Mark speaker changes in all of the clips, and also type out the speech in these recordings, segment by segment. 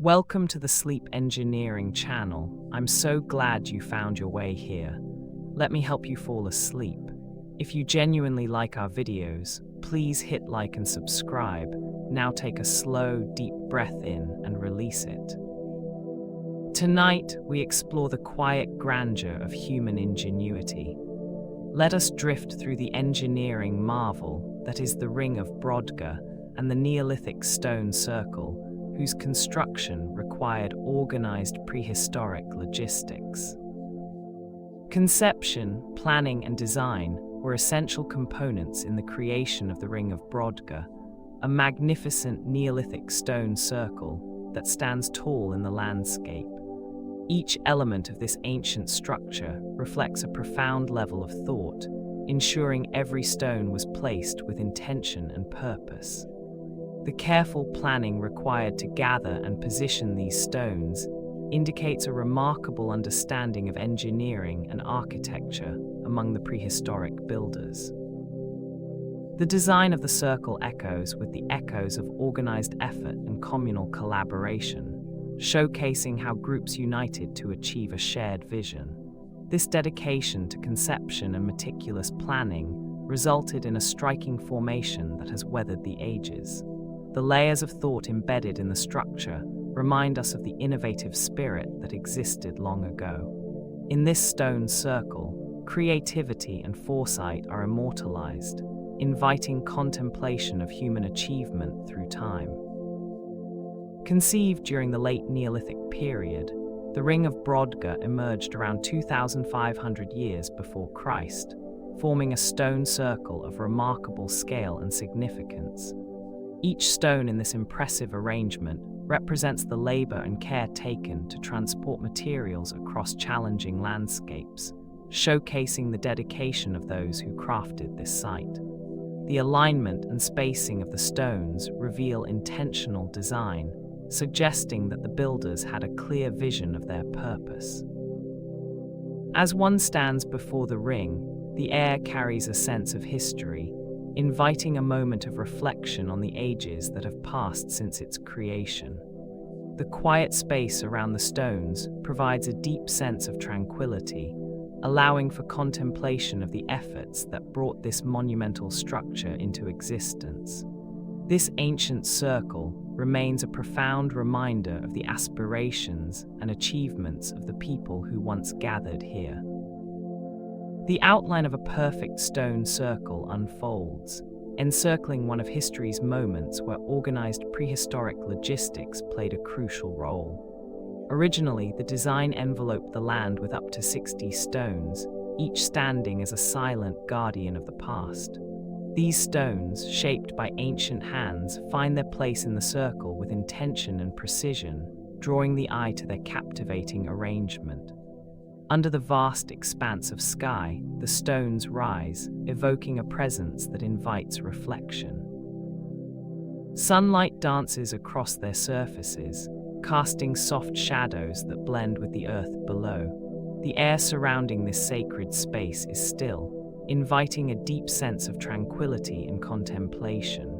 Speaker 1: Welcome to the Sleep Engineering channel. I'm so glad you found your way here. Let me help you fall asleep. If you genuinely like our videos, please hit like and subscribe. Now take a slow, deep breath in and release it. Tonight, we explore the quiet grandeur of human ingenuity. Let us drift through the engineering marvel that is the Ring of Brodgar and the Neolithic stone circle, whose construction required organized prehistoric logistics. Conception, planning, and design were essential components in the creation of the Ring of Brodgar, a magnificent Neolithic stone circle that stands tall in the landscape. Each element of this ancient structure reflects a profound level of thought, ensuring every stone was placed with intention and purpose. The careful planning required to gather and position these stones indicates a remarkable understanding of engineering and architecture among the prehistoric builders. The design of the circle echoes with the echoes of organized effort and communal collaboration, showcasing how groups united to achieve a shared vision. This dedication to conception and meticulous planning resulted in a striking formation that has weathered the ages. The layers of thought embedded in the structure remind us of the innovative spirit that existed long ago. In this stone circle, creativity and foresight are immortalized, inviting contemplation of human achievement through time. Conceived during the late Neolithic period, the Ring of Brodgar emerged around 2,500 years before Christ, forming a stone circle of remarkable scale and significance. Each stone in this impressive arrangement represents the labor and care taken to transport materials across challenging landscapes, showcasing the dedication of those who crafted this site. The alignment and spacing of the stones reveal intentional design, suggesting that the builders had a clear vision of their purpose. As one stands before the ring, the air carries a sense of history, inviting a moment of reflection on the ages that have passed since its creation. The quiet space around the stones provides a deep sense of tranquility, allowing for contemplation of the efforts that brought this monumental structure into existence. This ancient circle remains a profound reminder of the aspirations and achievements of the people who once gathered here. The outline of a perfect stone circle unfolds, encircling one of history's moments where organized prehistoric logistics played a crucial role. Originally, the design enveloped the land with up to 60 stones, each standing as a silent guardian of the past. These stones, shaped by ancient hands, find their place in the circle with intention and precision, drawing the eye to their captivating arrangement. Under the vast expanse of sky, the stones rise, evoking a presence that invites reflection. Sunlight dances across their surfaces, casting soft shadows that blend with the earth below. The air surrounding this sacred space is still, inviting a deep sense of tranquility and contemplation.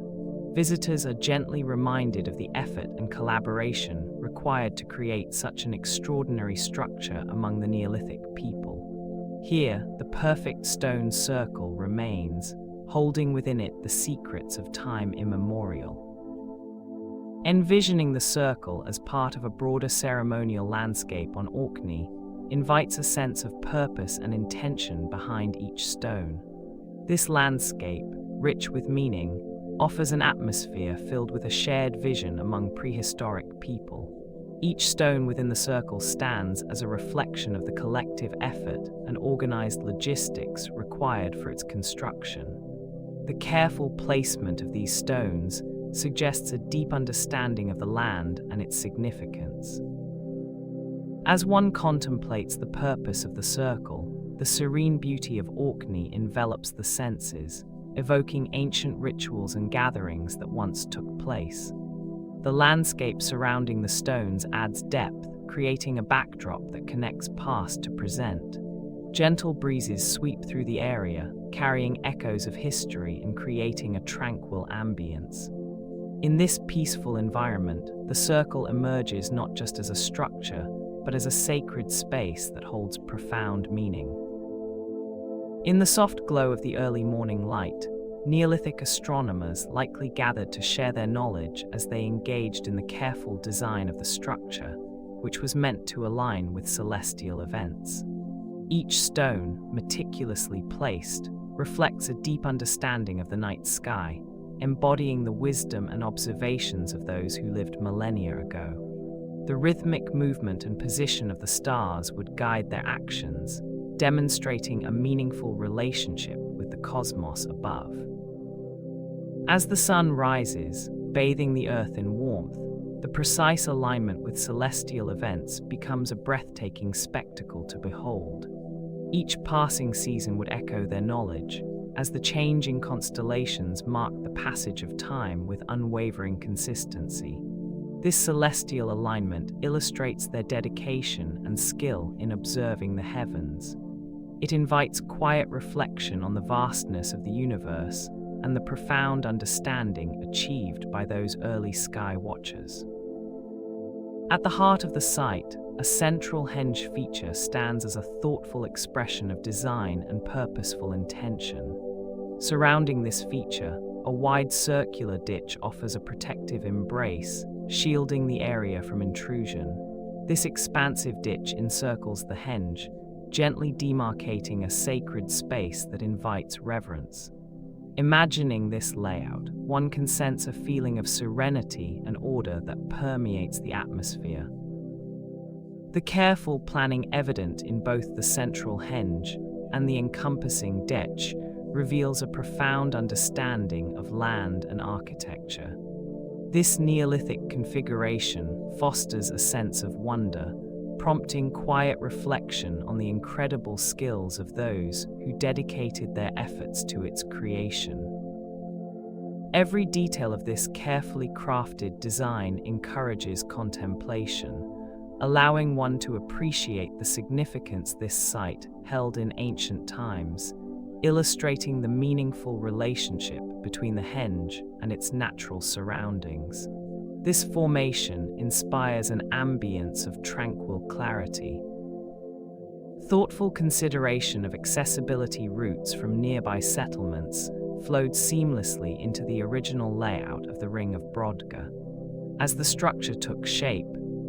Speaker 1: Visitors are gently reminded of the effort and collaboration required to create such an extraordinary structure among the Neolithic people. Here, the perfect stone circle remains, holding within it the secrets of time immemorial. Envisioning the circle as part of a broader ceremonial landscape on Orkney invites a sense of purpose and intention behind each stone. This landscape, rich with meaning, offers an atmosphere filled with a shared vision among prehistoric people. Each stone within the circle stands as a reflection of the collective effort and organized logistics required for its construction. The careful placement of these stones suggests a deep understanding of the land and its significance. As one contemplates the purpose of the circle, the serene beauty of Orkney envelops the senses, evoking ancient rituals and gatherings that once took place. The landscape surrounding the stones adds depth, creating a backdrop that connects past to present. Gentle breezes sweep through the area, carrying echoes of history and creating a tranquil ambience. In this peaceful environment, the circle emerges not just as a structure, but as a sacred space that holds profound meaning. In the soft glow of the early morning light, Neolithic astronomers likely gathered to share their knowledge as they engaged in the careful design of the structure, which was meant to align with celestial events. Each stone, meticulously placed, reflects a deep understanding of the night sky, embodying the wisdom and observations of those who lived millennia ago. The rhythmic movement and position of the stars would guide their actions, demonstrating a meaningful relationship with the cosmos above. As the sun rises, bathing the earth in warmth, the precise alignment with celestial events becomes a breathtaking spectacle to behold. Each passing season would echo their knowledge, as the changing constellations marked the passage of time with unwavering consistency. This celestial alignment illustrates their dedication and skill in observing the heavens. It invites quiet reflection on the vastness of the universe and the profound understanding achieved by those early sky watchers. At the heart of the site, a central henge feature stands as a thoughtful expression of design and purposeful intention. Surrounding this feature, a wide circular ditch offers a protective embrace, shielding the area from intrusion. This expansive ditch encircles the henge, gently demarcating a sacred space that invites reverence. Imagining this layout, one can sense a feeling of serenity and order that permeates the atmosphere. The careful planning evident in both the central henge and the encompassing ditch reveals a profound understanding of land and architecture. This Neolithic configuration fosters a sense of wonder, prompting quiet reflection on the incredible skills of those who dedicated their efforts to its creation. Every detail of this carefully crafted design encourages contemplation, allowing one to appreciate the significance this site held in ancient times, illustrating the meaningful relationship between the henge and its natural surroundings. This formation inspires an ambience of tranquil clarity. Thoughtful consideration of accessibility routes from nearby settlements flowed seamlessly into the original layout of the Ring of Brodgar. As the structure took shape,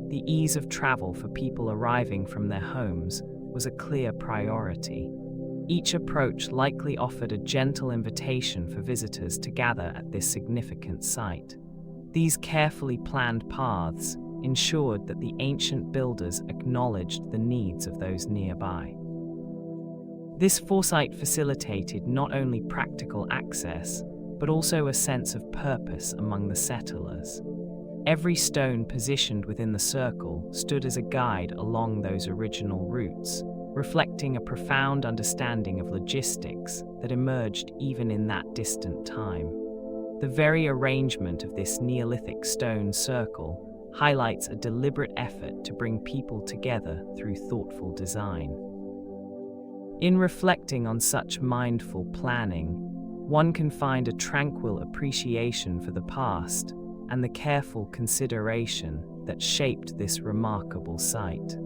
Speaker 1: the ease of travel for people arriving from their homes was a clear priority. Each approach likely offered a gentle invitation for visitors to gather at this significant site. These carefully planned paths ensured that the ancient builders acknowledged the needs of those nearby. This foresight facilitated not only practical access, but also a sense of purpose among the settlers. Every stone positioned within the circle stood as a guide along those original routes, reflecting a profound understanding of logistics that emerged even in that distant time. The very arrangement of this Neolithic stone circle highlights a deliberate effort to bring people together through thoughtful design. In reflecting on such mindful planning, one can find a tranquil appreciation for the past and the careful consideration that shaped this remarkable site.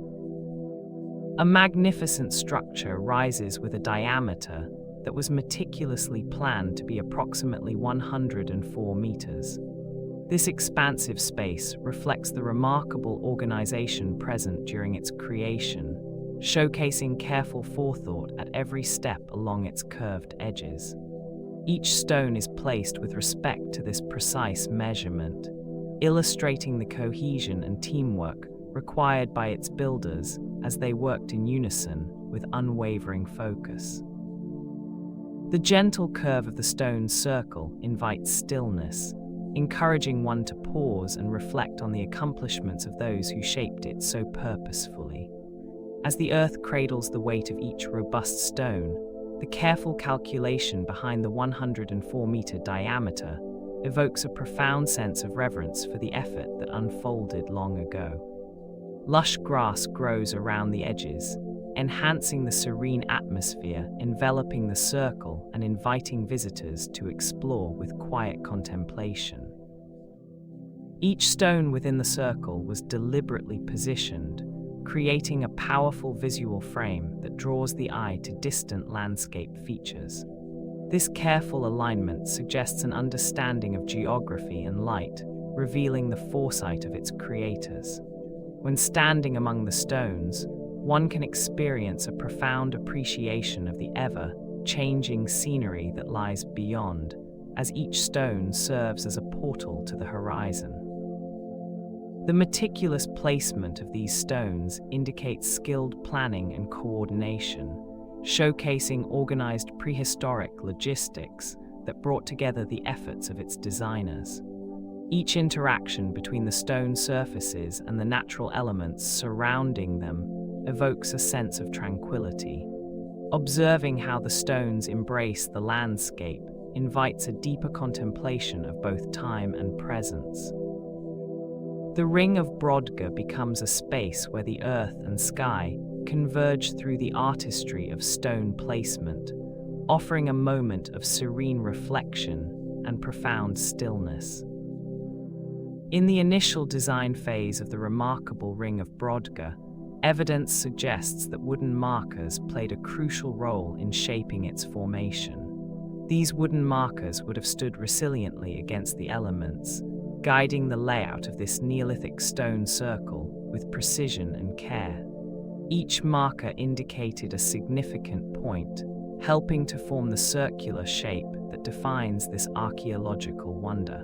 Speaker 1: A magnificent structure rises with a diameter that was meticulously planned to be approximately 104 meters. This expansive space reflects the remarkable organization present during its creation, showcasing careful forethought at every step along its curved edges. Each stone is placed with respect to this precise measurement, illustrating the cohesion and teamwork required by its builders as they worked in unison with unwavering focus. The gentle curve of the stone circle invites stillness, encouraging one to pause and reflect on the accomplishments of those who shaped it so purposefully. As the earth cradles the weight of each robust stone, the careful calculation behind the 104-meter diameter evokes a profound sense of reverence for the effort that unfolded long ago. Lush grass grows around the edges, enhancing the serene atmosphere enveloping the circle and inviting visitors to explore with quiet contemplation. Each stone within the circle was deliberately positioned, creating a powerful visual frame that draws the eye to distant landscape features. This careful alignment suggests an understanding of geography and light, revealing the foresight of its creators. When standing among the stones, one can experience a profound appreciation of the ever-changing scenery that lies beyond, as each stone serves as a portal to the horizon. The meticulous placement of these stones indicates skilled planning and coordination, showcasing organized prehistoric logistics that brought together the efforts of its designers. Each interaction between the stone surfaces and the natural elements surrounding them evokes a sense of tranquility. Observing how the stones embrace the landscape invites a deeper contemplation of both time and presence. The Ring of Brodgar becomes a space where the earth and sky converge through the artistry of stone placement, offering a moment of serene reflection and profound stillness. In the initial design phase of the remarkable Ring of Brodgar, evidence suggests that wooden markers played a crucial role in shaping its formation. These wooden markers would have stood resiliently against the elements, guiding the layout of this Neolithic stone circle with precision and care. Each marker indicated a significant point, helping to form the circular shape that defines this archaeological wonder.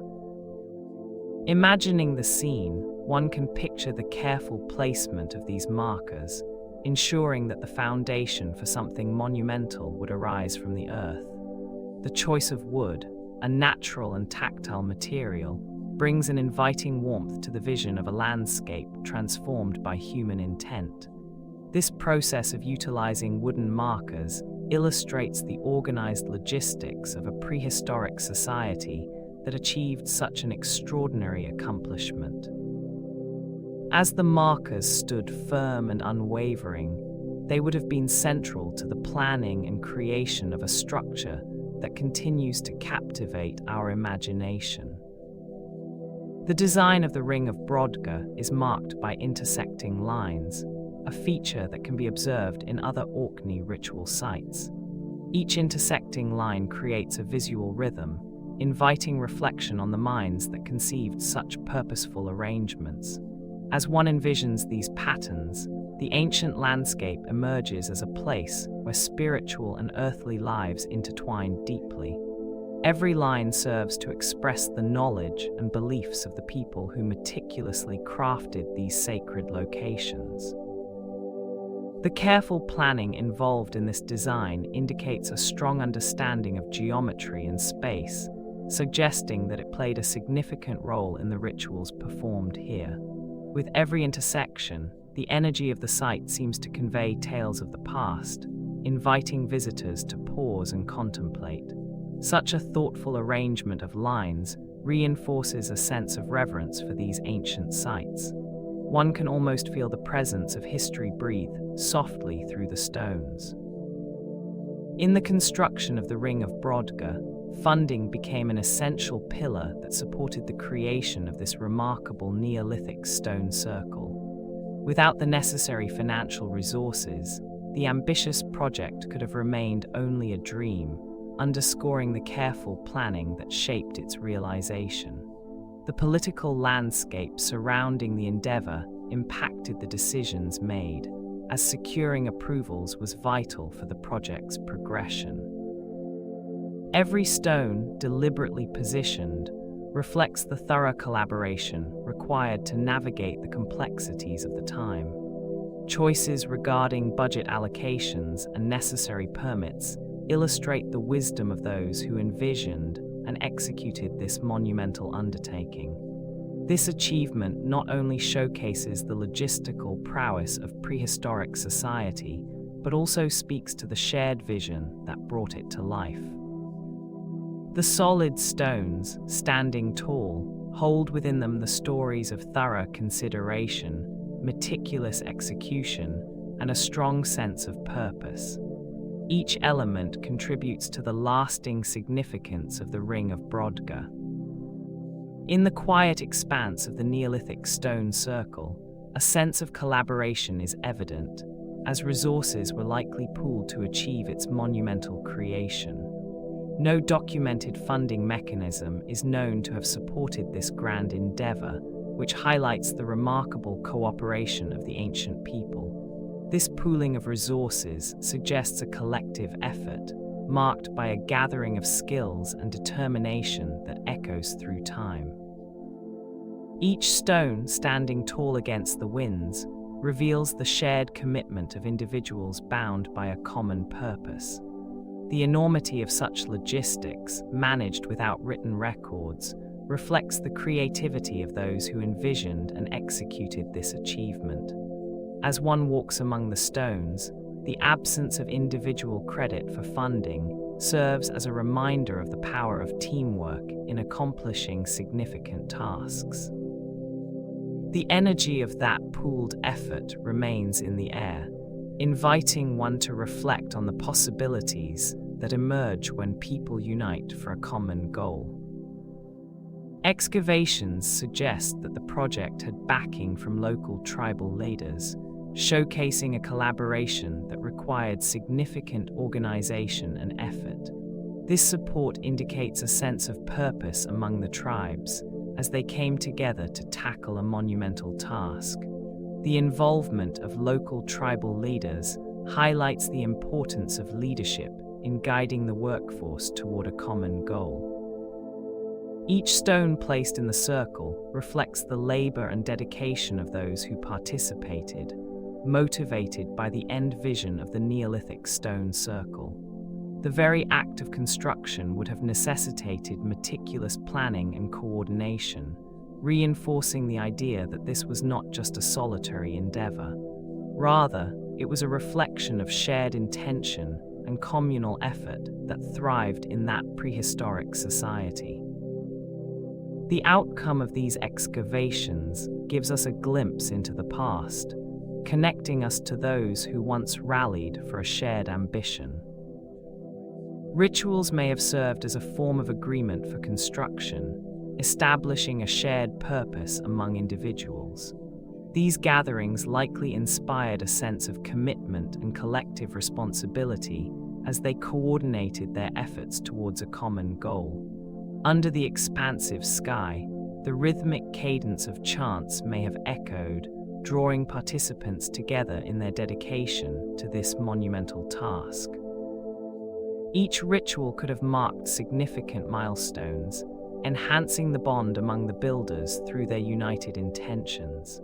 Speaker 1: Imagining the scene, one can picture the careful placement of these markers, ensuring that the foundation for something monumental would arise from the earth. The choice of wood, a natural and tactile material, brings an inviting warmth to the vision of a landscape transformed by human intent. This process of utilizing wooden markers illustrates the organized logistics of a prehistoric society that achieved such an extraordinary accomplishment. As the markers stood firm and unwavering, they would have been central to the planning and creation of a structure that continues to captivate our imagination. The design of the Ring of Brodgar is marked by intersecting lines, a feature that can be observed in other Orkney ritual sites. Each intersecting line creates a visual rhythm, inviting reflection on the minds that conceived such purposeful arrangements. As one envisions these patterns, the ancient landscape emerges as a place where spiritual and earthly lives intertwine deeply. Every line serves to express the knowledge and beliefs of the people who meticulously crafted these sacred locations. The careful planning involved in this design indicates a strong understanding of geometry and space, suggesting that it played a significant role in the rituals performed here. With every intersection, the energy of the site seems to convey tales of the past, inviting visitors to pause and contemplate. Such a thoughtful arrangement of lines reinforces a sense of reverence for these ancient sites. One can almost feel the presence of history breathe softly through the stones. In the construction of the Ring of Brodgar, funding became an essential pillar that supported the creation of this remarkable Neolithic stone circle. Without the necessary financial resources, the ambitious project could have remained only a dream, underscoring the careful planning that shaped its realization. The political landscape surrounding the endeavor impacted the decisions made, as securing approvals was vital for the project's progression. Every stone, deliberately positioned, reflects the thorough collaboration required to navigate the complexities of the time. Choices regarding budget allocations and necessary permits illustrate the wisdom of those who envisioned and executed this monumental undertaking. This achievement not only showcases the logistical prowess of prehistoric society, but also speaks to the shared vision that brought it to life. The solid stones, standing tall, hold within them the stories of thorough consideration, meticulous execution, and a strong sense of purpose. Each element contributes to the lasting significance of the Ring of Brodgar. In the quiet expanse of the Neolithic stone circle, a sense of collaboration is evident, as resources were likely pooled to achieve its monumental creation. No documented funding mechanism is known to have supported this grand endeavor, which highlights the remarkable cooperation of the ancient people. This pooling of resources suggests a collective effort, marked by a gathering of skills and determination that echoes through time. Each stone standing tall against the winds reveals the shared commitment of individuals bound by a common purpose. The enormity of such logistics, managed without written records, reflects the creativity of those who envisioned and executed this achievement. As one walks among the stones, the absence of individual credit for funding serves as a reminder of the power of teamwork in accomplishing significant tasks. The energy of that pooled effort remains in the air, inviting one to reflect on the possibilities that emerge when people unite for a common goal. Excavations suggest that the project had backing from local tribal leaders, showcasing a collaboration that required significant organization and effort. This support indicates a sense of purpose among the tribes, as they came together to tackle a monumental task. The involvement of local tribal leaders highlights the importance of leadership in guiding the workforce toward a common goal. Each stone placed in the circle reflects the labor and dedication of those who participated, motivated by the end vision of the Neolithic stone circle. The very act of construction would have necessitated meticulous planning and coordination, reinforcing the idea that this was not just a solitary endeavor. Rather, it was a reflection of shared intention and communal effort that thrived in that prehistoric society. The outcome of these excavations gives us a glimpse into the past, connecting us to those who once rallied for a shared ambition. Rituals may have served as a form of agreement for construction, establishing a shared purpose among individuals. These gatherings likely inspired a sense of commitment and collective responsibility as they coordinated their efforts towards a common goal. Under the expansive sky, the rhythmic cadence of chants may have echoed, drawing participants together in their dedication to this monumental task. Each ritual could have marked significant milestones, enhancing the bond among the builders through their united intentions.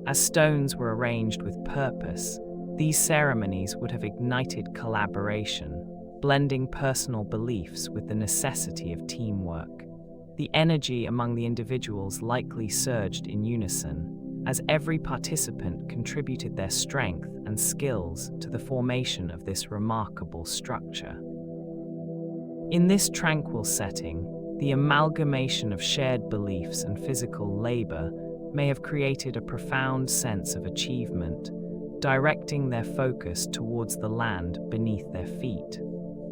Speaker 1: As stones were arranged with purpose, these ceremonies would have ignited collaboration, blending personal beliefs with the necessity of teamwork. The energy among the individuals likely surged in unison, as every participant contributed their strength and skills to the formation of this remarkable structure. In this tranquil setting, the amalgamation of shared beliefs and physical labor may have created a profound sense of achievement, directing their focus towards the land beneath their feet.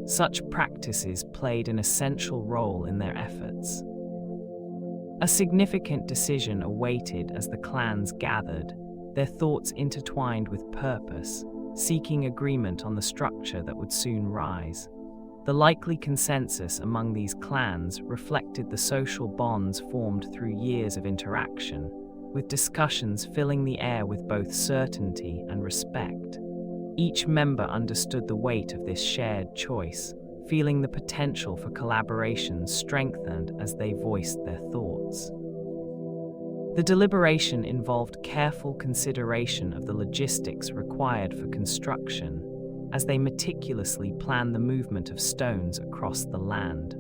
Speaker 1: Such practices played an essential role in their efforts. A significant decision awaited as the clans gathered, their thoughts intertwined with purpose, seeking agreement on the structure that would soon rise. The likely consensus among these clans reflected the social bonds formed through years of interaction, with discussions filling the air with both certainty and respect. Each member understood the weight of this shared choice, feeling the potential for collaboration strengthened as they voiced their thoughts. The deliberation involved careful consideration of the logistics required for construction, as they meticulously planned the movement of stones across the land.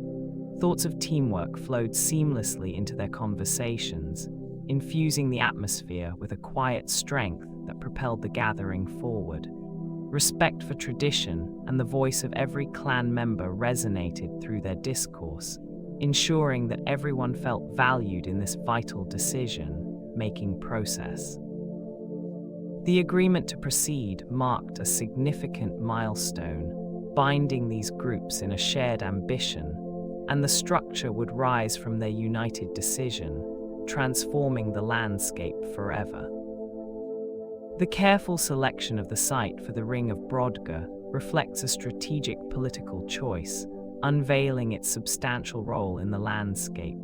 Speaker 1: Thoughts of teamwork flowed seamlessly into their conversations, infusing the atmosphere with a quiet strength that propelled the gathering forward. Respect for tradition and the voice of every clan member resonated through their discourse, ensuring that everyone felt valued in this vital decision-making process. The agreement to proceed marked a significant milestone, binding these groups in a shared ambition, and the structure would rise from their united decision, transforming the landscape forever. The careful selection of the site for the Ring of Brodgar reflects a strategic political choice, unveiling its substantial role in the landscape.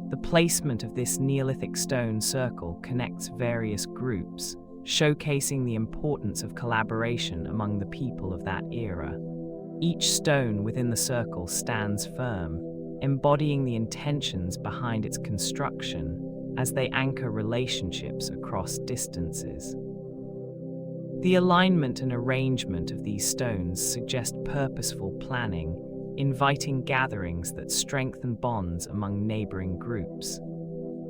Speaker 1: The placement of this Neolithic stone circle connects various groups, showcasing the importance of collaboration among the people of that era. Each stone within the circle stands firm, embodying the intentions behind its construction as they anchor relationships across distances. The alignment and arrangement of these stones suggest purposeful planning, inviting gatherings that strengthen bonds among neighboring groups.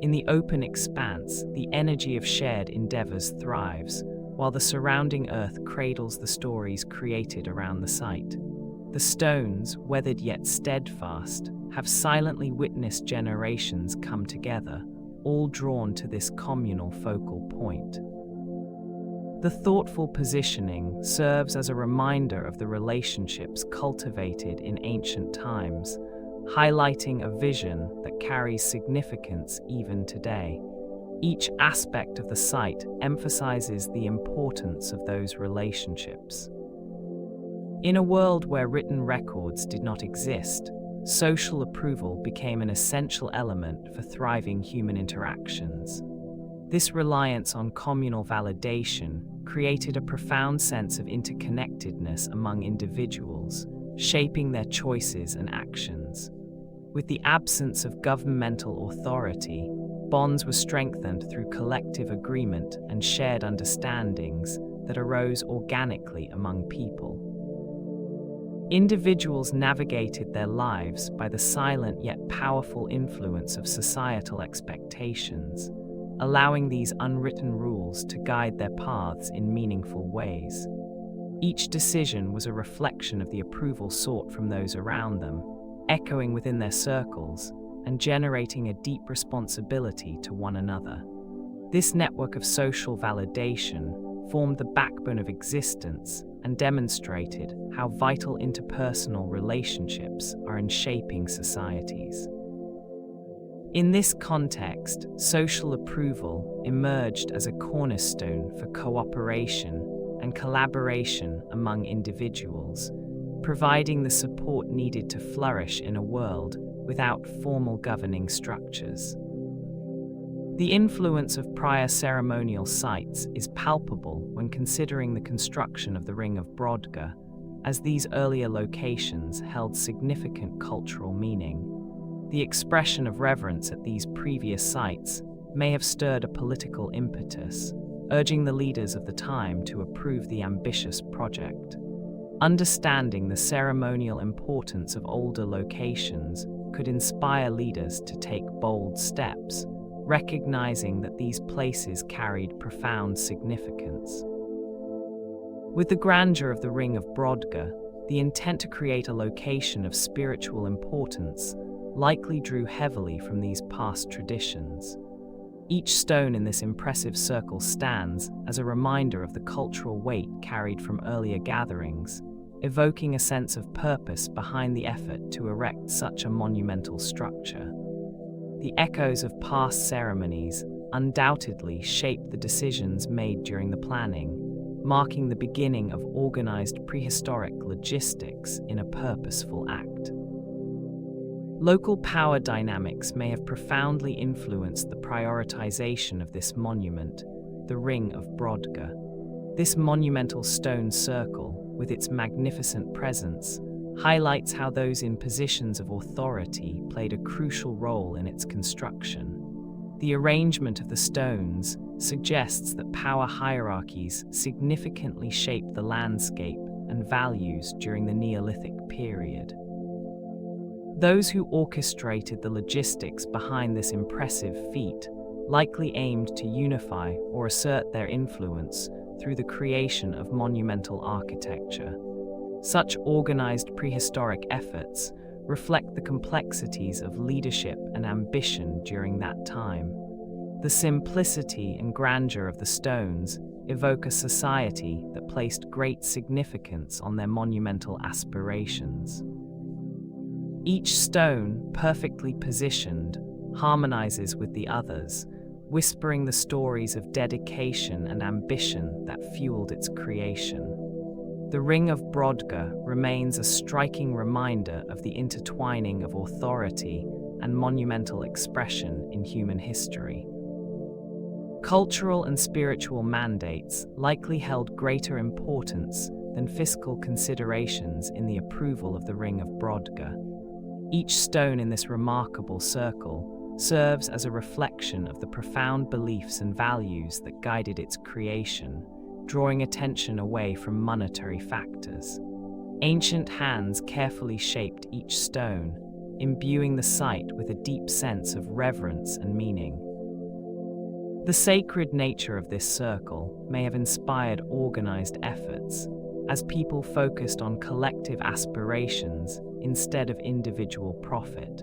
Speaker 1: In the open expanse, the energy of shared endeavors thrives, while the surrounding earth cradles the stories created around the site. The stones, weathered yet steadfast, have silently witnessed generations come together, all drawn to this communal focal point. The thoughtful positioning serves as a reminder of the relationships cultivated in ancient times, highlighting a vision that carries significance even today. Each aspect of the site emphasizes the importance of those relationships. In a world where written records did not exist, social approval became an essential element for thriving human interactions. This reliance on communal validation created a profound sense of interconnectedness among individuals, shaping their choices and actions. With the absence of governmental authority, bonds were strengthened through collective agreement and shared understandings that arose organically among people. Individuals navigated their lives by the silent yet powerful influence of societal expectations, allowing these unwritten rules to guide their paths in meaningful ways. Each decision was a reflection of the approval sought from those around them, echoing within their circles and generating a deep responsibility to one another. This network of social validation formed the backbone of existence and demonstrated how vital interpersonal relationships are in shaping societies. In this context, social approval emerged as a cornerstone for cooperation and collaboration among individuals, providing the support needed to flourish in a world without formal governing structures. The influence of prior ceremonial sites is palpable when considering the construction of the Ring of Brodgar, as these earlier locations held significant cultural meaning. The expression of reverence at these previous sites may have stirred a political impetus, urging the leaders of the time to approve the ambitious project. Understanding the ceremonial importance of older locations could inspire leaders to take bold steps, recognizing that these places carried profound significance. With the grandeur of the Ring of Brodgar, the intent to create a location of spiritual importance likely drew heavily from these past traditions. Each stone in this impressive circle stands as a reminder of the cultural weight carried from earlier gatherings, evoking a sense of purpose behind the effort to erect such a monumental structure. The echoes of past ceremonies undoubtedly shaped the decisions made during the planning, marking the beginning of organized prehistoric logistics in a purposeful act. Local power dynamics may have profoundly influenced the prioritization of this monument, the Ring of Brodgar. This monumental stone circle, with its magnificent presence, highlights how those in positions of authority played a crucial role in its construction. The arrangement of the stones suggests that power hierarchies significantly shaped the landscape and values during the Neolithic period. Those who orchestrated the logistics behind this impressive feat likely aimed to unify or assert their influence through the creation of monumental architecture. Such organized prehistoric efforts reflect the complexities of leadership and ambition during that time. The simplicity and grandeur of the stones evoke a society that placed great significance on their monumental aspirations. Each stone, perfectly positioned, harmonizes with the others, whispering the stories of dedication and ambition that fueled its creation. The Ring of Brodgar remains a striking reminder of the intertwining of authority and monumental expression in human history. Cultural and spiritual mandates likely held greater importance than fiscal considerations in the approval of the Ring of Brodgar. Each stone in this remarkable circle serves as a reflection of the profound beliefs and values that guided its creation, drawing attention away from monetary factors. Ancient hands carefully shaped each stone, imbuing the site with a deep sense of reverence and meaning. The sacred nature of this circle may have inspired organized efforts, as people focused on collective aspirations instead of individual profit.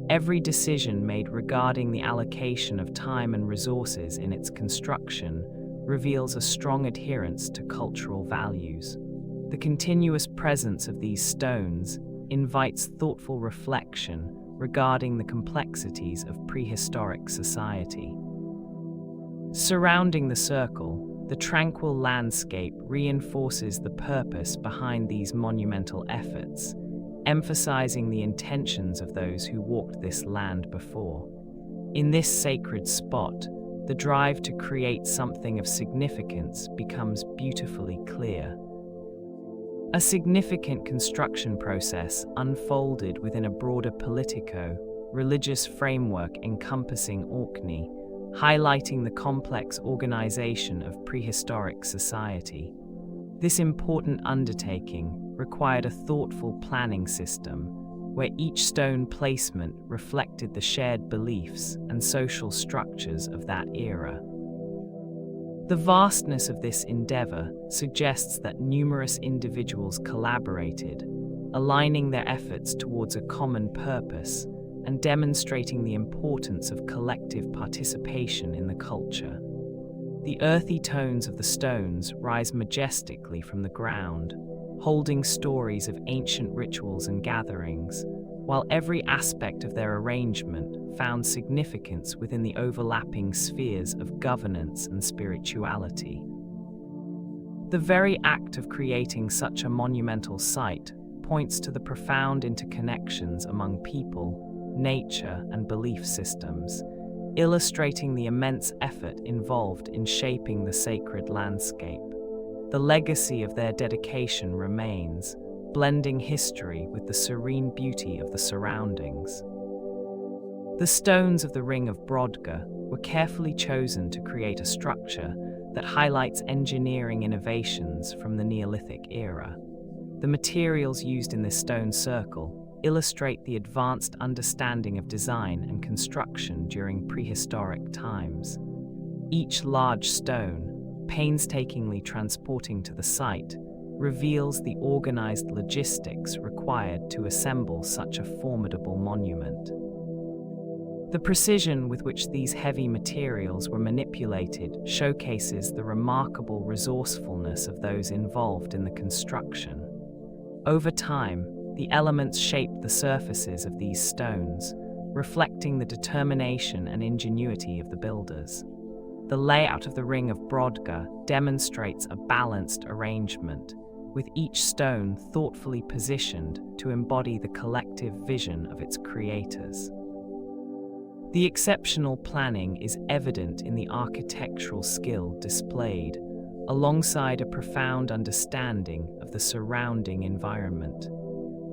Speaker 1: Every decision made regarding the allocation of time and resources in its construction reveals a strong adherence to cultural values. The continuous presence of these stones invites thoughtful reflection regarding the complexities of prehistoric society. Surrounding the circle, the tranquil landscape reinforces the purpose behind these monumental efforts, emphasizing the intentions of those who walked this land before. In this sacred spot, the drive to create something of significance becomes beautifully clear. A significant construction process unfolded within a broader politico-religious framework encompassing Orkney, highlighting the complex organization of prehistoric society. This important undertaking required a thoughtful planning system, where each stone placement reflected the shared beliefs and social structures of that era. The vastness of this endeavor suggests that numerous individuals collaborated, aligning their efforts towards a common purpose and demonstrating the importance of collective participation in the culture. The earthy tones of the stones rise majestically from the ground, holding stories of ancient rituals and gatherings, while every aspect of their arrangement found significance within the overlapping spheres of governance and spirituality. The very act of creating such a monumental site points to the profound interconnections among people, nature, and belief systems, illustrating the immense effort involved in shaping the sacred landscape. The legacy of their dedication remains, blending history with the serene beauty of the surroundings. The stones of the Ring of Brodgar were carefully chosen to create a structure that highlights engineering innovations from the Neolithic era. The materials used in this stone circle illustrate the advanced understanding of design and construction during prehistoric times. Each large stone, painstakingly transporting to the site, reveals the organized logistics required to assemble such a formidable monument. The precision with which these heavy materials were manipulated showcases the remarkable resourcefulness of those involved in the construction. Over time, the elements shaped the surfaces of these stones, reflecting the determination and ingenuity of the builders. The layout of the Ring of Brodgar demonstrates a balanced arrangement, with each stone thoughtfully positioned to embody the collective vision of its creators. The exceptional planning is evident in the architectural skill displayed, alongside a profound understanding of the surrounding environment.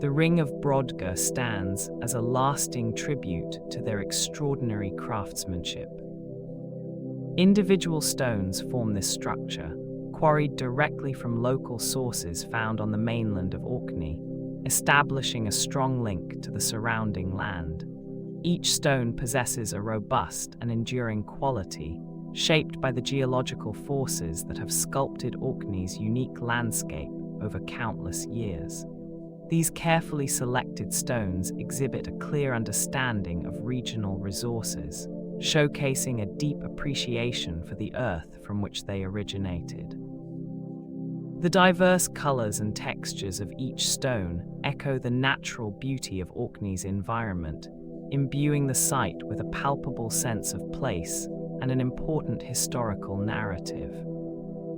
Speaker 1: The Ring of Brodgar stands as a lasting tribute to their extraordinary craftsmanship. Individual stones form this structure, quarried directly from local sources found on the mainland of Orkney, establishing a strong link to the surrounding land. Each stone possesses a robust and enduring quality, shaped by the geological forces that have sculpted Orkney's unique landscape over countless years. These carefully selected stones exhibit a clear understanding of regional resources, showcasing a deep appreciation for the earth from which they originated. The diverse colors and textures of each stone echo the natural beauty of Orkney's environment, imbuing the site with a palpable sense of place and an important historical narrative.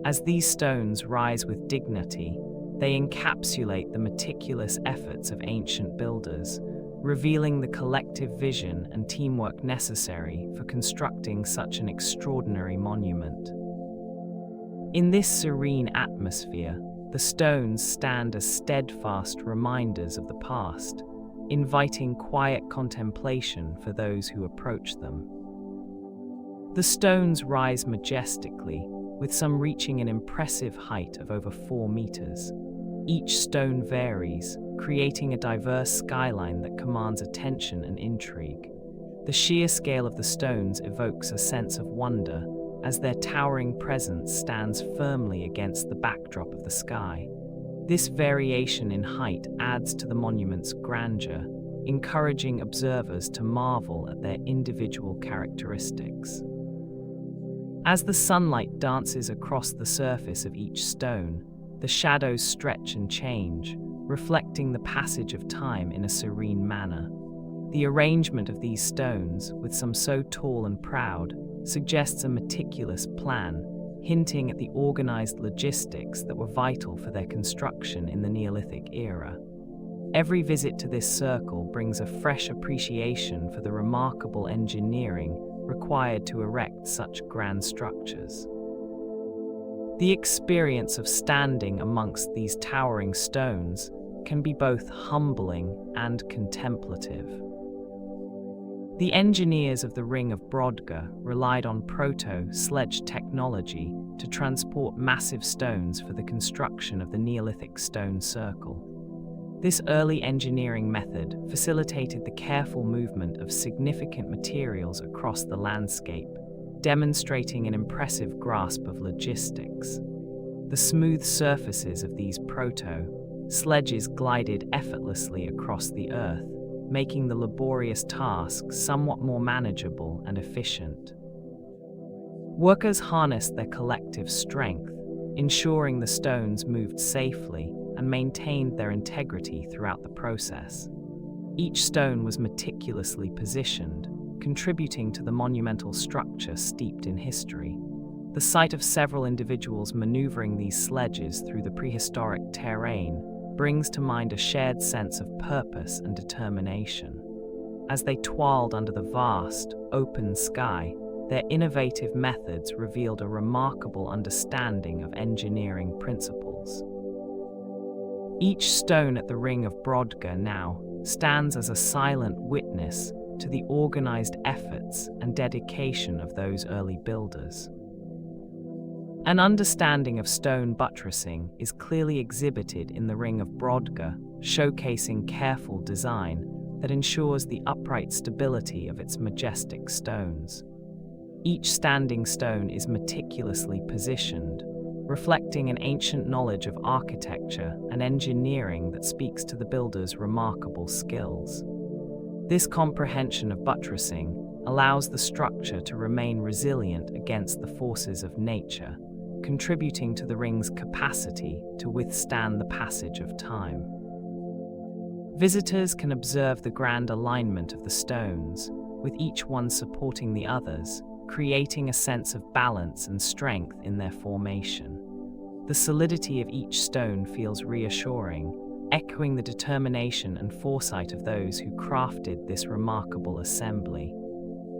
Speaker 1: As these stones rise with dignity, they encapsulate the meticulous efforts of ancient builders, revealing the collective vision and teamwork necessary for constructing such an extraordinary monument. In this serene atmosphere, the stones stand as steadfast reminders of the past, inviting quiet contemplation for those who approach them. The stones rise majestically, with some reaching an impressive height of over 4 meters. Each stone varies, creating a diverse skyline that commands attention and intrigue. The sheer scale of the stones evokes a sense of wonder, as their towering presence stands firmly against the backdrop of the sky. This variation in height adds to the monument's grandeur, encouraging observers to marvel at their individual characteristics. As the sunlight dances across the surface of each stone, the shadows stretch and change, reflecting the passage of time in a serene manner. The arrangement of these stones, with some so tall and proud, suggests a meticulous plan, hinting at the organized logistics that were vital for their construction in the Neolithic era. Every visit to this circle brings a fresh appreciation for the remarkable engineering required to erect such grand structures. The experience of standing amongst these towering stones can be both humbling and contemplative. The engineers of the Ring of Brodgar relied on proto-sledge technology to transport massive stones for the construction of the Neolithic stone circle. This early engineering method facilitated the careful movement of significant materials across the landscape, demonstrating an impressive grasp of logistics. The smooth surfaces of these proto-sledges glided effortlessly across the earth, making the laborious task somewhat more manageable and efficient. Workers harnessed their collective strength, ensuring the stones moved safely and maintained their integrity throughout the process. Each stone was meticulously positioned, contributing to the monumental structure steeped in history. The sight of several individuals maneuvering these sledges through the prehistoric terrain brings to mind a shared sense of purpose and determination. As they toiled under the vast, open sky, their innovative methods revealed a remarkable understanding of engineering principles. Each stone at the Ring of Brodgar now stands as a silent witness to the organized efforts and dedication of those early builders. An understanding of stone buttressing is clearly exhibited in the Ring of Brodgar, showcasing careful design that ensures the upright stability of its majestic stones. Each standing stone is meticulously positioned, reflecting an ancient knowledge of architecture and engineering that speaks to the builder's remarkable skills. This comprehension of buttressing allows the structure to remain resilient against the forces of nature, contributing to the ring's capacity to withstand the passage of time. Visitors can observe the grand alignment of the stones, with each one supporting the others, creating a sense of balance and strength in their formation. The solidity of each stone feels reassuring, echoing the determination and foresight of those who crafted this remarkable assembly.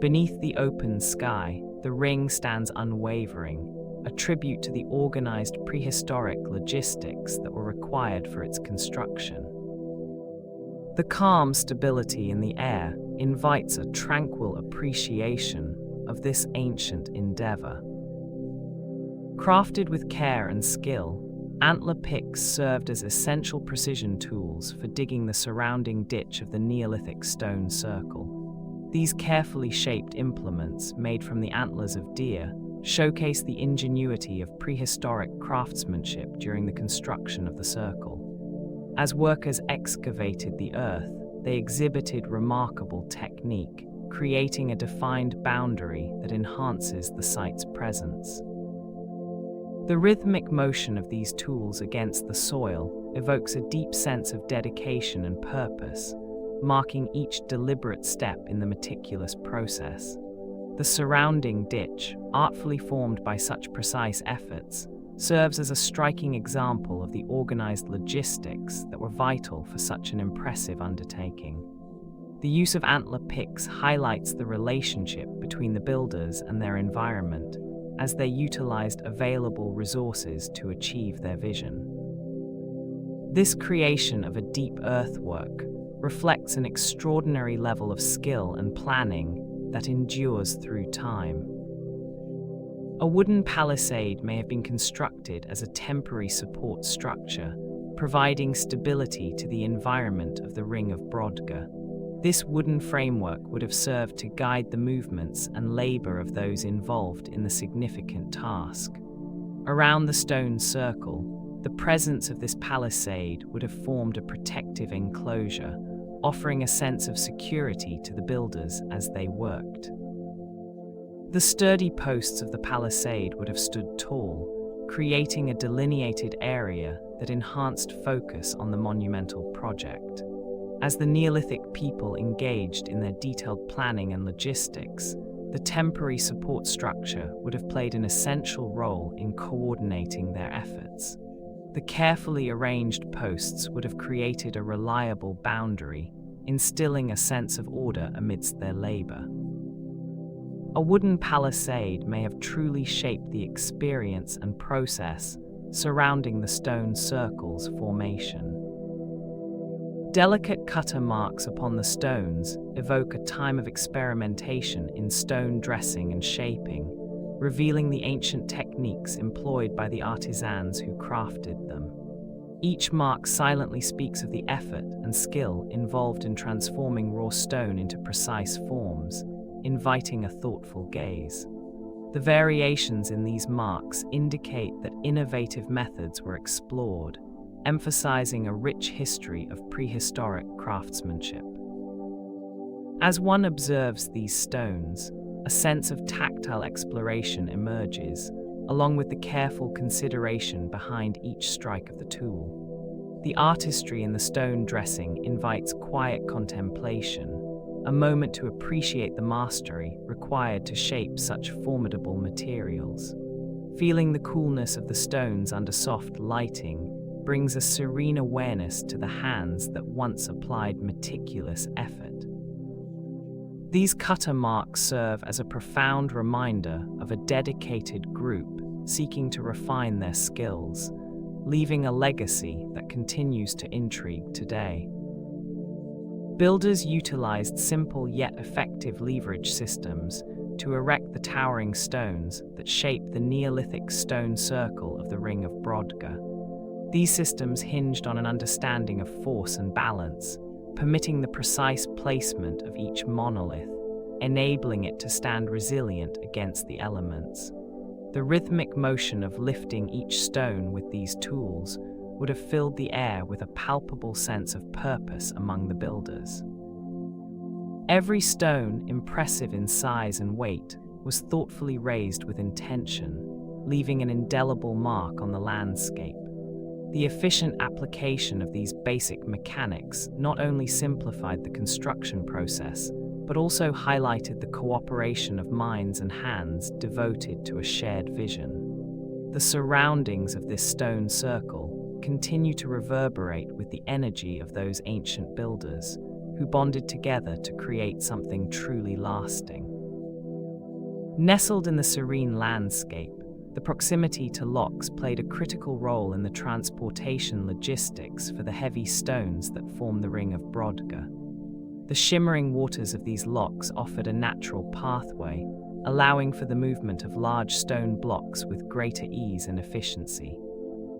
Speaker 1: Beneath the open sky, the ring stands unwavering, a tribute to the organized prehistoric logistics that were required for its construction. The calm stability in the air invites a tranquil appreciation of this ancient endeavor. Crafted with care and skill, antler picks served as essential precision tools for digging the surrounding ditch of the Neolithic stone circle. These carefully shaped implements, made from the antlers of deer, showcase the ingenuity of prehistoric craftsmanship during the construction of the circle. As workers excavated the earth, they exhibited remarkable technique, creating a defined boundary that enhances the site's presence. The rhythmic motion of these tools against the soil evokes a deep sense of dedication and purpose, marking each deliberate step in the meticulous process. The surrounding ditch, artfully formed by such precise efforts, serves as a striking example of the organized logistics that were vital for such an impressive undertaking. The use of antler picks highlights the relationship between the builders and their environment, as they utilized available resources to achieve their vision. This creation of a deep earthwork reflects an extraordinary level of skill and planning that endures through time. A wooden palisade may have been constructed as a temporary support structure, providing stability to the environment of the Ring of Brodgar. This wooden framework would have served to guide the movements and labor of those involved in the significant task. Around the stone circle, the presence of this palisade would have formed a protective enclosure, offering a sense of security to the builders as they worked. The sturdy posts of the palisade would have stood tall, creating a delineated area that enhanced focus on the monumental project. As the Neolithic people engaged in their detailed planning and logistics, the temporary support structure would have played an essential role in coordinating their efforts. The carefully arranged posts would have created a reliable boundary, instilling a sense of order amidst their labor. A wooden palisade may have truly shaped the experience and process surrounding the stone circle's formation. Delicate cutter marks upon the stones evoke a time of experimentation in stone dressing and shaping, revealing the ancient techniques employed by the artisans who crafted them. Each mark silently speaks of the effort and skill involved in transforming raw stone into precise forms, inviting a thoughtful gaze. The variations in these marks indicate that innovative methods were explored, emphasizing a rich history of prehistoric craftsmanship. As one observes these stones, a sense of tactile exploration emerges, along with the careful consideration behind each strike of the tool. The artistry in the stone dressing invites quiet contemplation, a moment to appreciate the mastery required to shape such formidable materials. Feeling the coolness of the stones under soft lighting brings a serene awareness to the hands that once applied meticulous effort. These cutter marks serve as a profound reminder of a dedicated group seeking to refine their skills, leaving a legacy that continues to intrigue today. Builders utilized simple yet effective leverage systems to erect the towering stones that shape the Neolithic stone circle of the Ring of Brodgar. These systems hinged on an understanding of force and balance, permitting the precise placement of each monolith, enabling it to stand resilient against the elements. The rhythmic motion of lifting each stone with these tools would have filled the air with a palpable sense of purpose among the builders. Every stone, impressive in size and weight, was thoughtfully raised with intention, leaving an indelible mark on the landscape. The efficient application of these basic mechanics not only simplified the construction process, but also highlighted the cooperation of minds and hands devoted to a shared vision. The surroundings of this stone circle continue to reverberate with the energy of those ancient builders who bonded together to create something truly lasting. Nestled in the serene landscape, the proximity to locks played a critical role in the transportation logistics for the heavy stones that form the Ring of Brodgar. The shimmering waters of these locks offered a natural pathway, allowing for the movement of large stone blocks with greater ease and efficiency.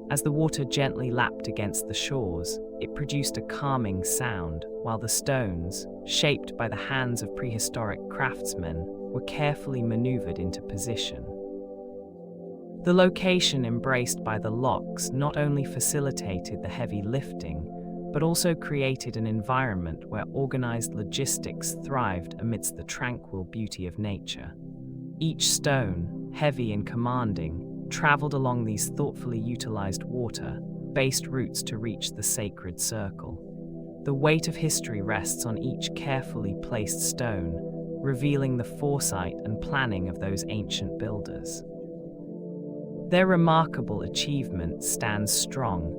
Speaker 1: As the water gently lapped against the shores, it produced a calming sound, while the stones, shaped by the hands of prehistoric craftsmen, were carefully maneuvered into position. The location embraced by the locks not only facilitated the heavy lifting, but also created an environment where organized logistics thrived amidst the tranquil beauty of nature. Each stone, heavy and commanding, traveled along these thoughtfully utilized water-based routes to reach the sacred circle. The weight of history rests on each carefully placed stone, revealing the foresight and planning of those ancient builders. Their remarkable achievement stands strong,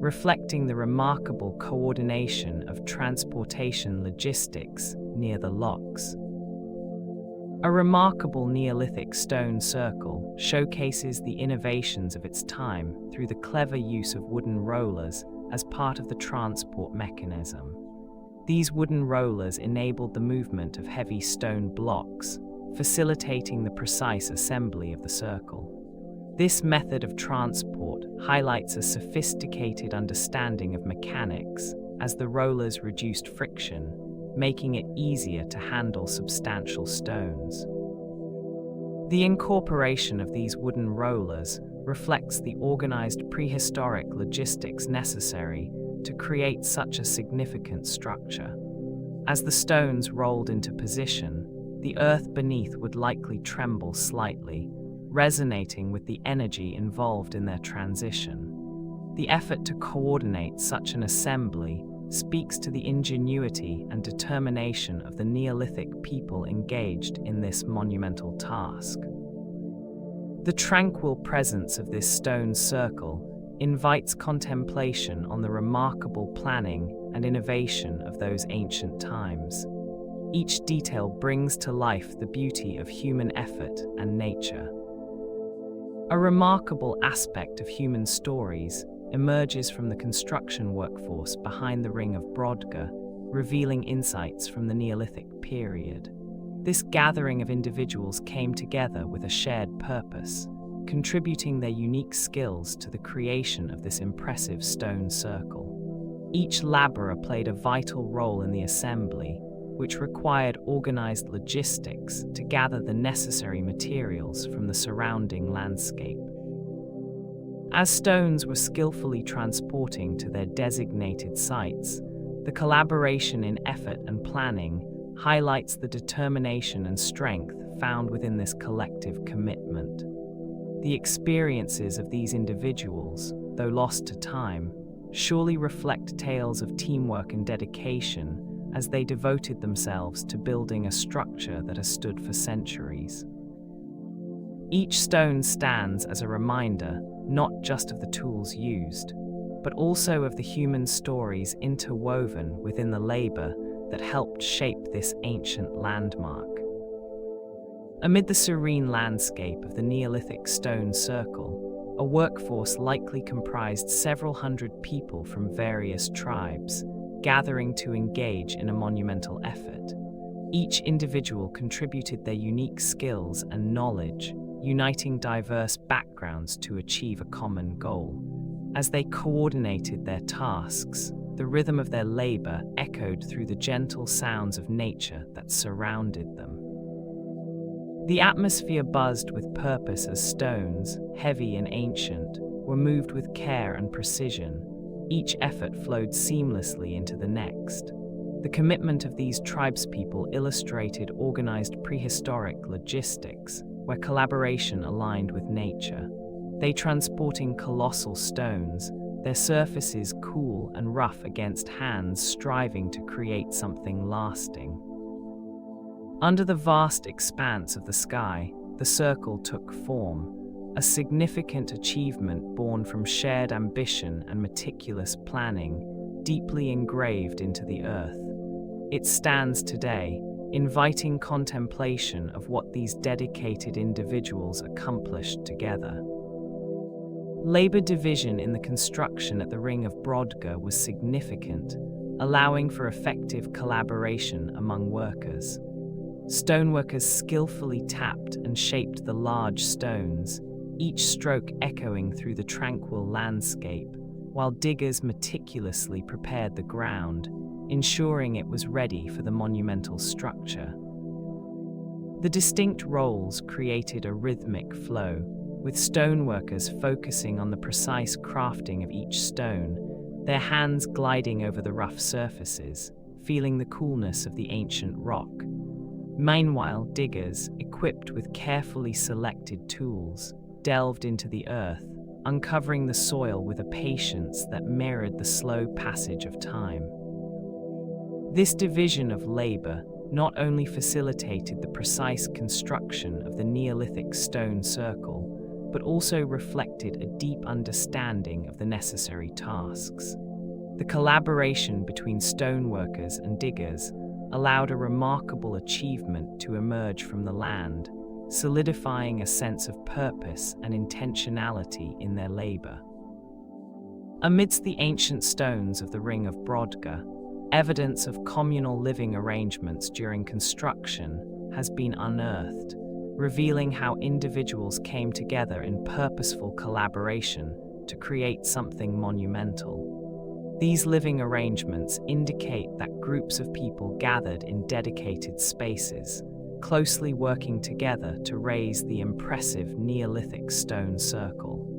Speaker 1: reflecting the remarkable coordination of transportation logistics near the locks. A remarkable Neolithic stone circle showcases the innovations of its time through the clever use of wooden rollers as part of the transport mechanism. These wooden rollers enabled the movement of heavy stone blocks, facilitating the precise assembly of the circle. This method of transport highlights a sophisticated understanding of mechanics as the rollers reduced friction, making it easier to handle substantial stones. The incorporation of these wooden rollers reflects the organized prehistoric logistics necessary to create such a significant structure. As the stones rolled into position, the earth beneath would likely tremble slightly, resonating with the energy involved in their transition. The effort to coordinate such an assembly speaks to the ingenuity and determination of the Neolithic people engaged in this monumental task. The tranquil presence of this stone circle invites contemplation on the remarkable planning and innovation of those ancient times. Each detail brings to life the beauty of human effort and nature. A remarkable aspect of human stories emerges from the construction workforce behind the Ring of Brodgar, revealing insights from the Neolithic period. This gathering of individuals came together with a shared purpose, contributing their unique skills to the creation of this impressive stone circle. Each laborer played a vital role in the assembly, which required organized logistics to gather the necessary materials from the surrounding landscape. As stones were skillfully transporting to their designated sites, the collaboration in effort and planning highlights the determination and strength found within this collective commitment. The experiences of these individuals, though lost to time, surely reflect tales of teamwork and dedication as they devoted themselves to building a structure that has stood for centuries. Each stone stands as a reminder not just of the tools used, but also of the human stories interwoven within the labor that helped shape this ancient landmark. Amid the serene landscape of the Neolithic stone circle, a workforce likely comprised several hundred people from various tribes, gathering to engage in a monumental effort. Each individual contributed their unique skills and knowledge, uniting diverse backgrounds to achieve a common goal. As they coordinated their tasks, the rhythm of their labor echoed through the gentle sounds of nature that surrounded them. The atmosphere buzzed with purpose as stones, heavy and ancient, were moved with care and precision. Each effort flowed seamlessly into the next. The commitment of these tribespeople illustrated organized prehistoric logistics, where collaboration aligned with nature. They transporting colossal stones, their surfaces cool and rough against hands striving to create something lasting. Under the vast expanse of the sky, the circle took form, a significant achievement born from shared ambition and meticulous planning, deeply engraved into the earth. It stands today, inviting contemplation of what these dedicated individuals accomplished together. Labor division in the construction at the Ring of Brodgar was significant, allowing for effective collaboration among workers. Stoneworkers skillfully tapped and shaped the large stones, each stroke echoing through the tranquil landscape, while diggers meticulously prepared the ground, ensuring it was ready for the monumental structure. The distinct roles created a rhythmic flow, with stoneworkers focusing on the precise crafting of each stone, their hands gliding over the rough surfaces, feeling the coolness of the ancient rock. Meanwhile, diggers, equipped with carefully selected tools, delved into the earth, uncovering the soil with a patience that mirrored the slow passage of time. This division of labor not only facilitated the precise construction of the Neolithic stone circle, but also reflected a deep understanding of the necessary tasks. The collaboration between stoneworkers and diggers allowed a remarkable achievement to emerge from the land, solidifying a sense of purpose and intentionality in their labor. Amidst the ancient stones of the ring of Brodgar, evidence of communal living arrangements during construction has been unearthed, revealing how individuals came together in purposeful collaboration to create something monumental. These living arrangements indicate that groups of people gathered in dedicated spaces, closely working together to raise the impressive Neolithic stone circle.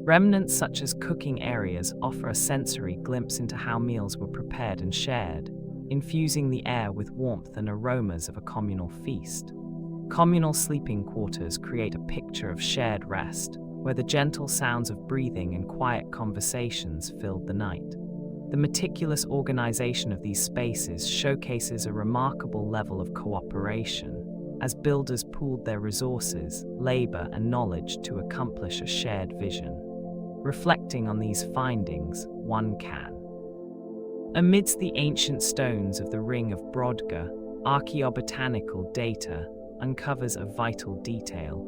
Speaker 1: Remnants such as cooking areas offer a sensory glimpse into how meals were prepared and shared, infusing the air with warmth and aromas of a communal feast. Communal sleeping quarters create a picture of shared rest, where the gentle sounds of breathing and quiet conversations filled the night. The meticulous organization of these spaces showcases a remarkable level of cooperation, as builders pooled their resources, labor, and knowledge to accomplish a shared vision. Reflecting on these findings, one can. Amidst the ancient stones of the ring of Brodgar, archaeobotanical data uncovers a vital detail.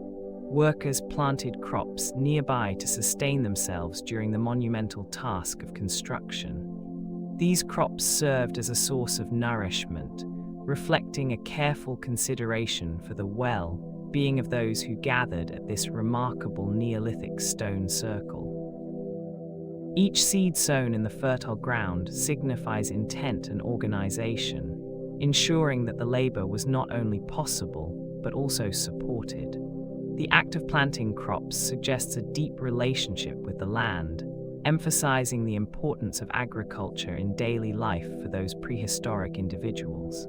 Speaker 1: Workers planted crops nearby to sustain themselves during the monumental task of construction. These crops served as a source of nourishment, reflecting a careful consideration for the well-being of those who gathered at this remarkable Neolithic stone circle. Each seed sown in the fertile ground signifies intent and organization, ensuring that the labor was not only possible, but also supported. The act of planting crops suggests a deep relationship with the land, emphasizing the importance of agriculture in daily life for those prehistoric individuals.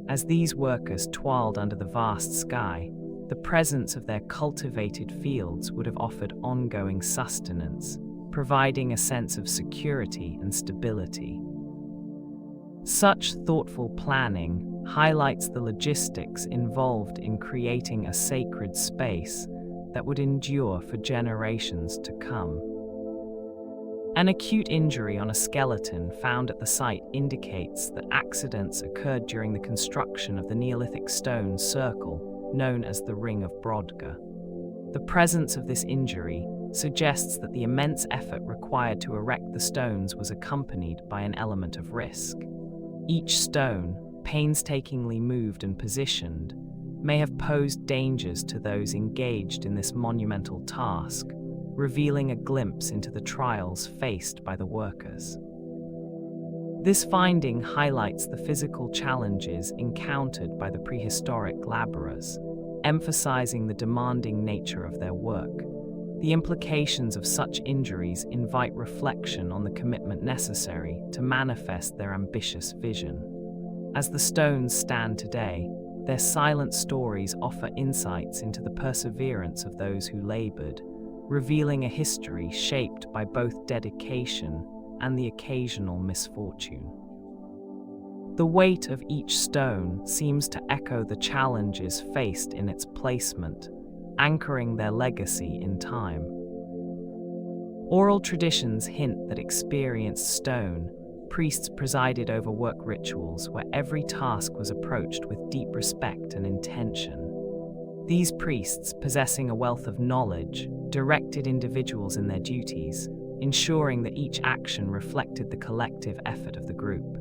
Speaker 1: As these workers toiled under the vast sky, the presence of their cultivated fields would have offered ongoing sustenance, providing a sense of security and stability. Such thoughtful planning highlights the logistics involved in creating a sacred space that would endure for generations to come. An acute injury on a skeleton found at the site indicates that accidents occurred during the construction of the Neolithic stone circle, known as the Ring of Brodgar. The presence of this injury suggests that the immense effort required to erect the stones was accompanied by an element of risk. Each stone, painstakingly moved and positioned, may have posed dangers to those engaged in this monumental task, revealing a glimpse into the trials faced by the workers. This finding highlights the physical challenges encountered by the prehistoric laborers, emphasizing the demanding nature of their work. The implications of such injuries invite reflection on the commitment necessary to manifest their ambitious vision. As the stones stand today, their silent stories offer insights into the perseverance of those who labored, revealing a history shaped by both dedication and the occasional misfortune. The weight of each stone seems to echo the challenges faced in its placement, anchoring their legacy in time. Oral traditions hint that experienced stone priests presided over work rituals where every task was approached with deep respect and intention. These priests, possessing a wealth of knowledge, directed individuals in their duties, ensuring that each action reflected the collective effort of the group.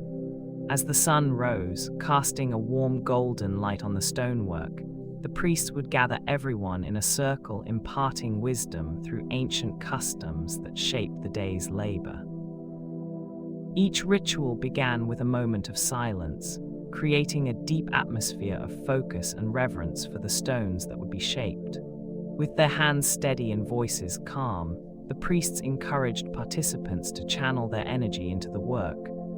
Speaker 1: As the sun rose, casting a warm golden light on the stonework, the priests would gather everyone in a circle, imparting wisdom through ancient customs that shaped the day's labor. Each ritual began with a moment of silence, creating a deep atmosphere of focus and reverence for the stones that would be shaped. With their hands steady and voices calm, the priests encouraged participants to channel their energy into the work,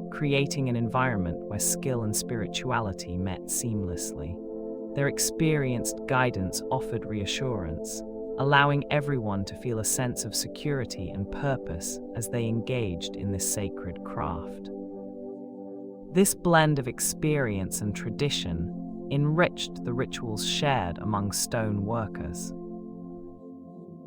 Speaker 1: creating an environment where skill and spirituality met seamlessly. Their experienced guidance offered reassurance, allowing everyone to feel a sense of security and purpose as they engaged in this sacred craft. This blend of experience and tradition enriched the rituals shared among stone workers.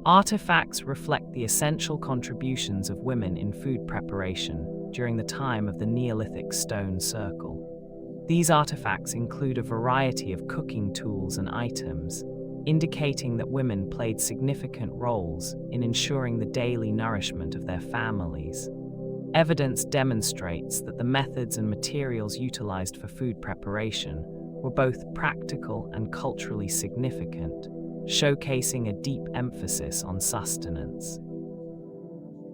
Speaker 1: Artifacts reflect the essential contributions of women in food preparation during the time of the Neolithic stone circle. These artifacts include a variety of cooking tools and items, indicating that women played significant roles in ensuring the daily nourishment of their families. Evidence demonstrates that the methods and materials utilized for food preparation were both practical and culturally significant, showcasing a deep emphasis on sustenance.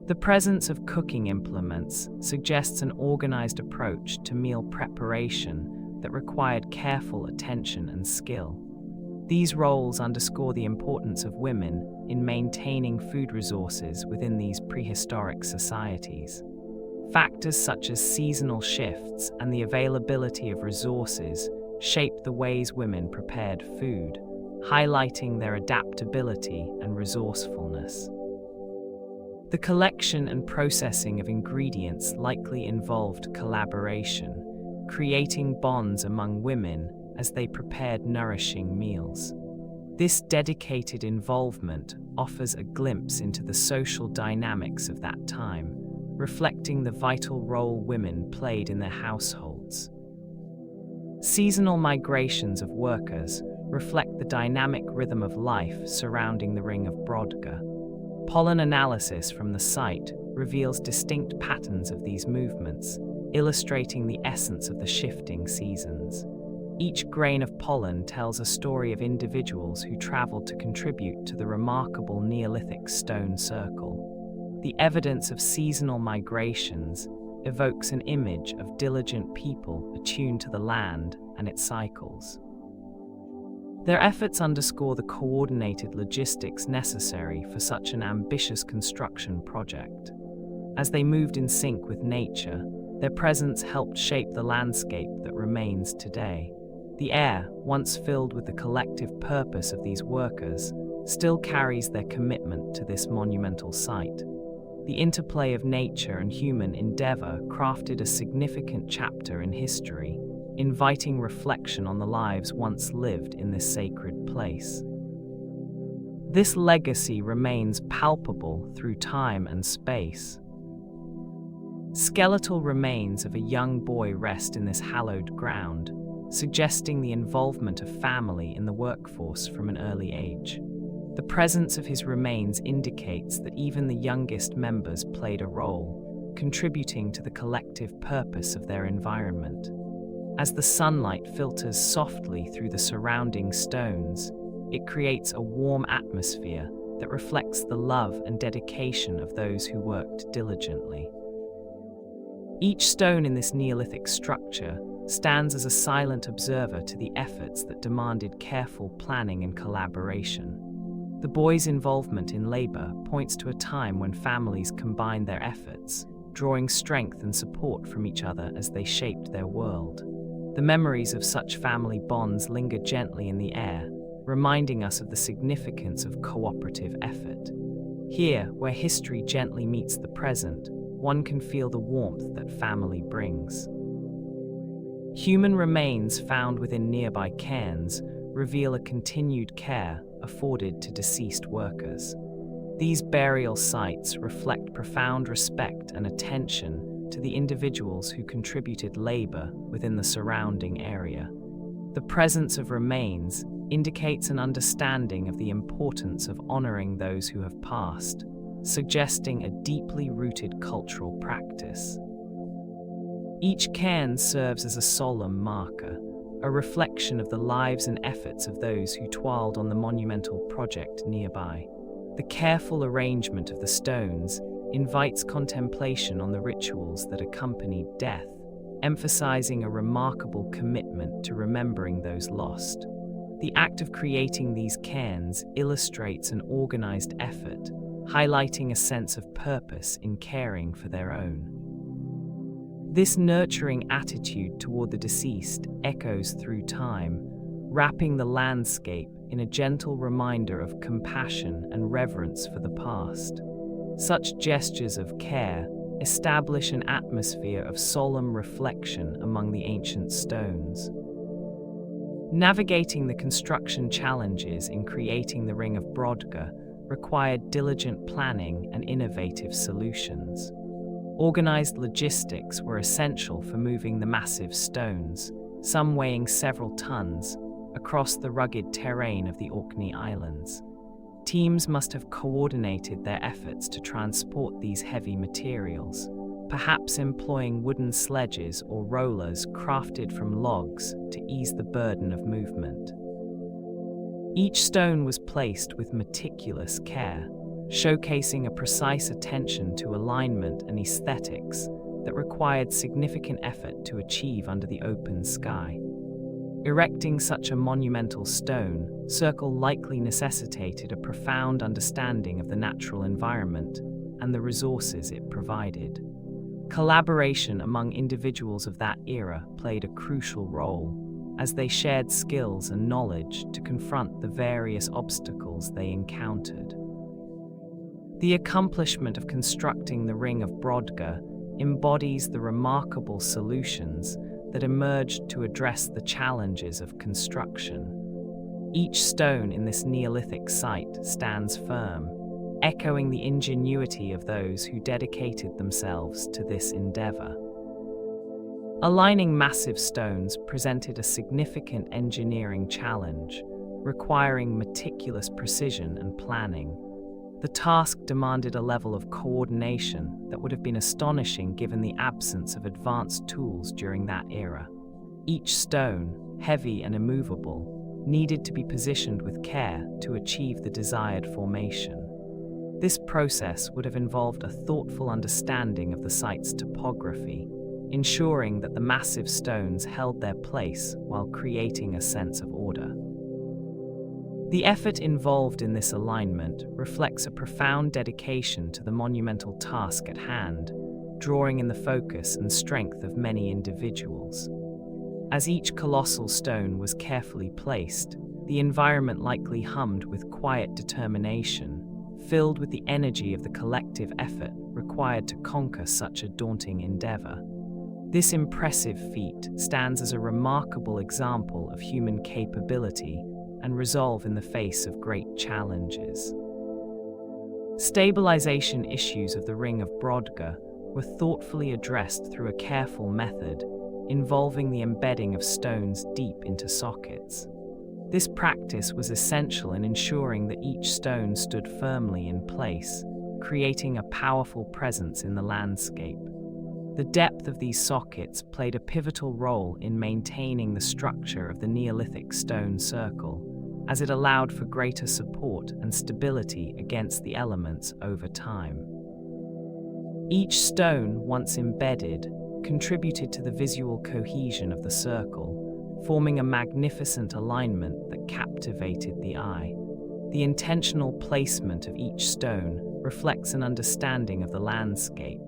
Speaker 1: The presence of cooking implements suggests an organized approach to meal preparation that required careful attention and skill. These roles underscore the importance of women in maintaining food resources within these prehistoric societies. Factors such as seasonal shifts and the availability of resources shaped the ways women prepared food, highlighting their adaptability and resourcefulness. The collection and processing of ingredients likely involved collaboration, creating bonds among women as they prepared nourishing meals. This dedicated involvement offers a glimpse into the social dynamics of that time, reflecting the vital role women played in their households. Seasonal migrations of workers reflect the dynamic rhythm of life surrounding the ring of Brodgar. Pollen analysis from the site reveals distinct patterns of these movements, illustrating the essence of the shifting seasons. Each grain of pollen tells a story of individuals who traveled to contribute to the remarkable Neolithic stone circle. The evidence of seasonal migrations evokes an image of diligent people attuned to the land and its cycles. Their efforts underscore the coordinated logistics necessary for such an ambitious construction project. As they moved in sync with nature, their presence helped shape the landscape that remains today. The air, once filled with the collective purpose of these workers, still carries their commitment to this monumental site. The interplay of nature and human endeavor crafted a significant chapter in history, inviting reflection on the lives once lived in this sacred place. This legacy remains palpable through time and space. Skeletal remains of a young boy rest in this hallowed ground, suggesting the involvement of family in the workforce from an early age. The presence of his remains indicates that even the youngest members played a role, contributing to the collective purpose of their environment. As the sunlight filters softly through the surrounding stones, it creates a warm atmosphere that reflects the love and dedication of those who worked diligently. Each stone in this Neolithic structure stands as a silent observer to the efforts that demanded careful planning and collaboration. The boys' involvement in labor points to a time when families combined their efforts, drawing strength and support from each other as they shaped their world. The memories of such family bonds linger gently in the air, reminding us of the significance of cooperative effort. Here, where history gently meets the present, one can feel the warmth that family brings. Human remains found within nearby cairns reveal a continued care afforded to deceased workers. These burial sites reflect profound respect and attention to the individuals who contributed labor within the surrounding area. The presence of remains indicates an understanding of the importance of honoring those who have passed, suggesting a deeply rooted cultural practice. Each cairn serves as a solemn marker, a reflection of the lives and efforts of those who toiled on the monumental project nearby. The careful arrangement of the stones invites contemplation on the rituals that accompanied death, emphasizing a remarkable commitment to remembering those lost. The act of creating these cairns illustrates an organized effort, highlighting a sense of purpose in caring for their own. This nurturing attitude toward the deceased echoes through time, wrapping the landscape in a gentle reminder of compassion and reverence for the past. Such gestures of care establish an atmosphere of solemn reflection among the ancient stones. Navigating the construction challenges in creating the Ring of Brodgar required diligent planning and innovative solutions. Organized logistics were essential for moving the massive stones, some weighing several tons, across the rugged terrain of the Orkney Islands. Teams must have coordinated their efforts to transport these heavy materials, perhaps employing wooden sledges or rollers crafted from logs to ease the burden of movement. Each stone was placed with meticulous care, showcasing a precise attention to alignment and aesthetics that required significant effort to achieve under the open sky. Erecting such a monumental stone circle likely necessitated a profound understanding of the natural environment and the resources it provided. Collaboration among individuals of that era played a crucial role, as they shared skills and knowledge to confront the various obstacles they encountered. The accomplishment of constructing the Ring of Brodgar embodies the remarkable solutions that emerged to address the challenges of construction. Each stone in this Neolithic site stands firm, echoing the ingenuity of those who dedicated themselves to this endeavor. Aligning massive stones presented a significant engineering challenge, requiring meticulous precision and planning. The task demanded a level of coordination that would have been astonishing given the absence of advanced tools during that era. Each stone, heavy and immovable, needed to be positioned with care to achieve the desired formation. This process would have involved a thoughtful understanding of the site's topography, ensuring that the massive stones held their place while creating a sense of order. The effort involved in this alignment reflects a profound dedication to the monumental task at hand, drawing in the focus and strength of many individuals. As each colossal stone was carefully placed, the environment likely hummed with quiet determination, filled with the energy of the collective effort required to conquer such a daunting endeavor. This impressive feat stands as a remarkable example of human capability and resolve in the face of great challenges. Stabilization issues of the Ring of Brodgar were thoughtfully addressed through a careful method involving the embedding of stones deep into sockets. This practice was essential in ensuring that each stone stood firmly in place, creating a powerful presence in the landscape. The depth of these sockets played a pivotal role in maintaining the structure of the Neolithic stone circle, as it allowed for greater support and stability against the elements over time. Each stone, once embedded, contributed to the visual cohesion of the circle, forming a magnificent alignment that captivated the eye. The intentional placement of each stone reflects an understanding of the landscape,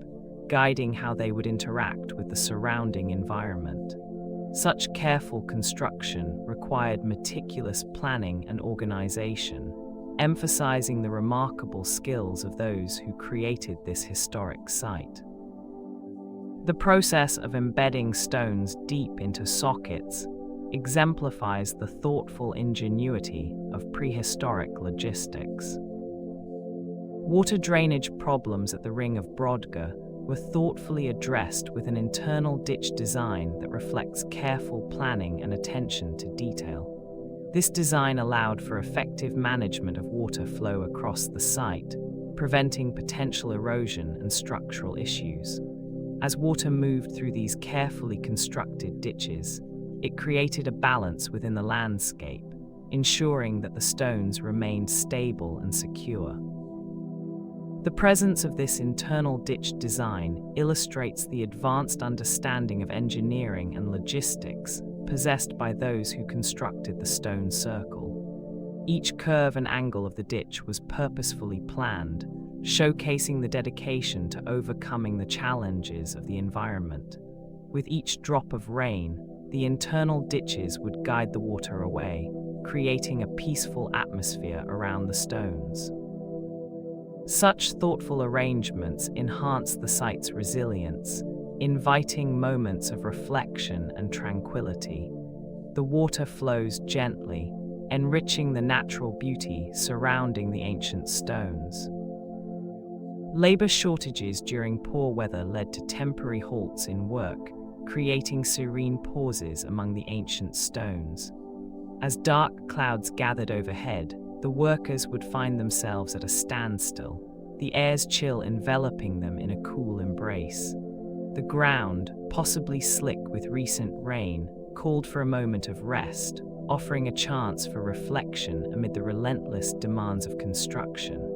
Speaker 1: guiding how they would interact with the surrounding environment. Such careful construction required meticulous planning and organization, emphasizing the remarkable skills of those who created this historic site. The process of embedding stones deep into sockets exemplifies the thoughtful ingenuity of prehistoric logistics. Water drainage problems at the Ring of Brodgar were thoughtfully addressed with an internal ditch design that reflects careful planning and attention to detail. This design allowed for effective management of water flow across the site, preventing potential erosion and structural issues. As water moved through these carefully constructed ditches, it created a balance within the landscape, ensuring that the stones remained stable and secure. The presence of this internal ditch design illustrates the advanced understanding of engineering and logistics possessed by those who constructed the stone circle. Each curve and angle of the ditch was purposefully planned, showcasing the dedication to overcoming the challenges of the environment. With each drop of rain, the internal ditches would guide the water away, creating a peaceful atmosphere around the stones. Such thoughtful arrangements enhance the site's resilience, inviting moments of reflection and tranquility. The water flows gently, enriching the natural beauty surrounding the ancient stones. Labor shortages during poor weather led to temporary halts in work, creating serene pauses among the ancient stones. As dark clouds gathered overhead, the workers would find themselves at a standstill, the air's chill enveloping them in a cool embrace. The ground, possibly slick with recent rain, called for a moment of rest, offering a chance for reflection amid the relentless demands of construction.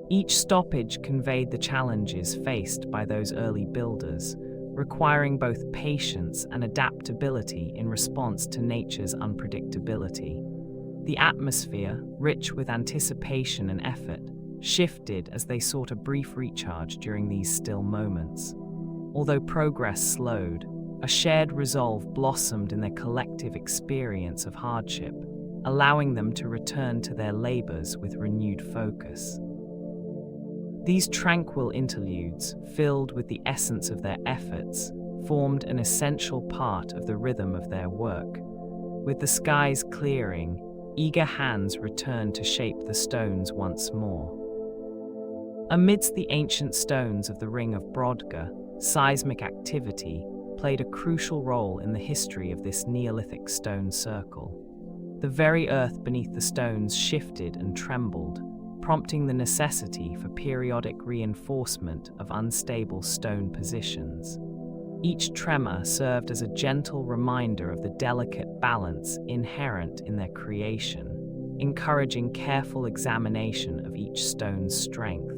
Speaker 1: Each stoppage conveyed the challenges faced by those early builders, requiring both patience and adaptability in response to nature's unpredictability. The atmosphere, rich with anticipation and effort, shifted as they sought a brief recharge during these still moments. Although progress slowed, a shared resolve blossomed in their collective experience of hardship, allowing them to return to their labors with renewed focus. These tranquil interludes, filled with the essence of their efforts, formed an essential part of the rhythm of their work. With the skies clearing, eager hands returned to shape the stones once more. Amidst the ancient stones of the ring of Brodgar, seismic activity played a crucial role in the history of this Neolithic stone circle. The very earth beneath the stones shifted and trembled, prompting the necessity for periodic reinforcement of unstable stone positions. Each tremor served as a gentle reminder of the delicate balance inherent in their creation, encouraging careful examination of each stone's strength.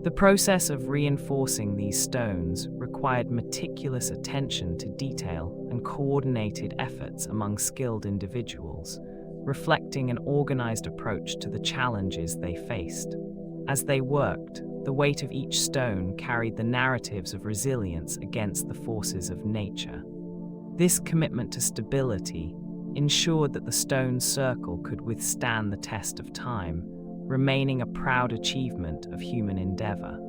Speaker 1: The process of reinforcing these stones required meticulous attention to detail and coordinated efforts among skilled individuals, reflecting an organized approach to the challenges they faced. As they worked, the weight of each stone carried the narratives of resilience against the forces of nature. This commitment to stability ensured that the stone circle could withstand the test of time, remaining a proud achievement of human endeavor.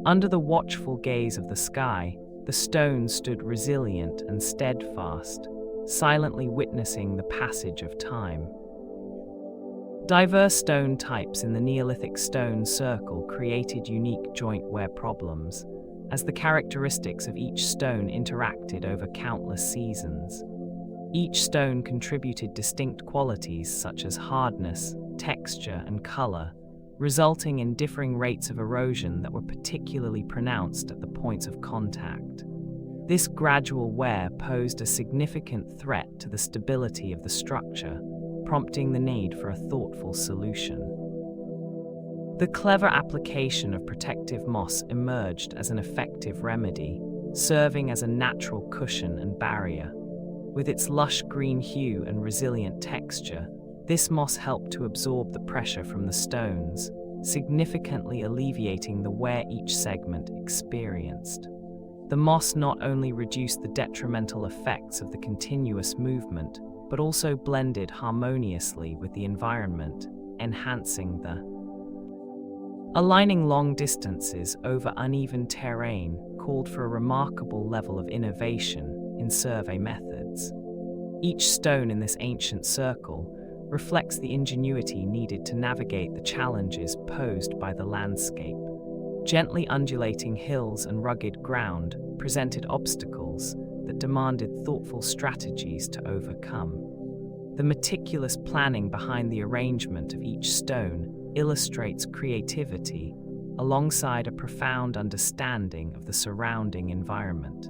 Speaker 1: Under the watchful gaze of the sky, the stones stood resilient and steadfast, silently witnessing the passage of time. Diverse stone types in the Neolithic stone circle created unique joint wear problems, as the characteristics of each stone interacted over countless seasons. Each stone contributed distinct qualities such as hardness, texture, and color, resulting in differing rates of erosion that were particularly pronounced at the points of contact. This gradual wear posed a significant threat to the stability of the structure, prompting the need for a thoughtful solution. The clever application of protective moss emerged as an effective remedy, serving as a natural cushion and barrier. With its lush green hue and resilient texture, this moss helped to absorb the pressure from the stones, significantly alleviating the wear each segment experienced. The moss not only reduced the detrimental effects of the continuous movement, but also blended harmoniously with the environment, enhancing the aligning long distances over uneven terrain called for a remarkable level of innovation in survey methods. Each stone in this ancient circle reflects the ingenuity needed to navigate the challenges posed by the landscape. Gently undulating hills and rugged ground presented obstacles that demanded thoughtful strategies to overcome. The meticulous planning behind the arrangement of each stone illustrates creativity alongside a profound understanding of the surrounding environment.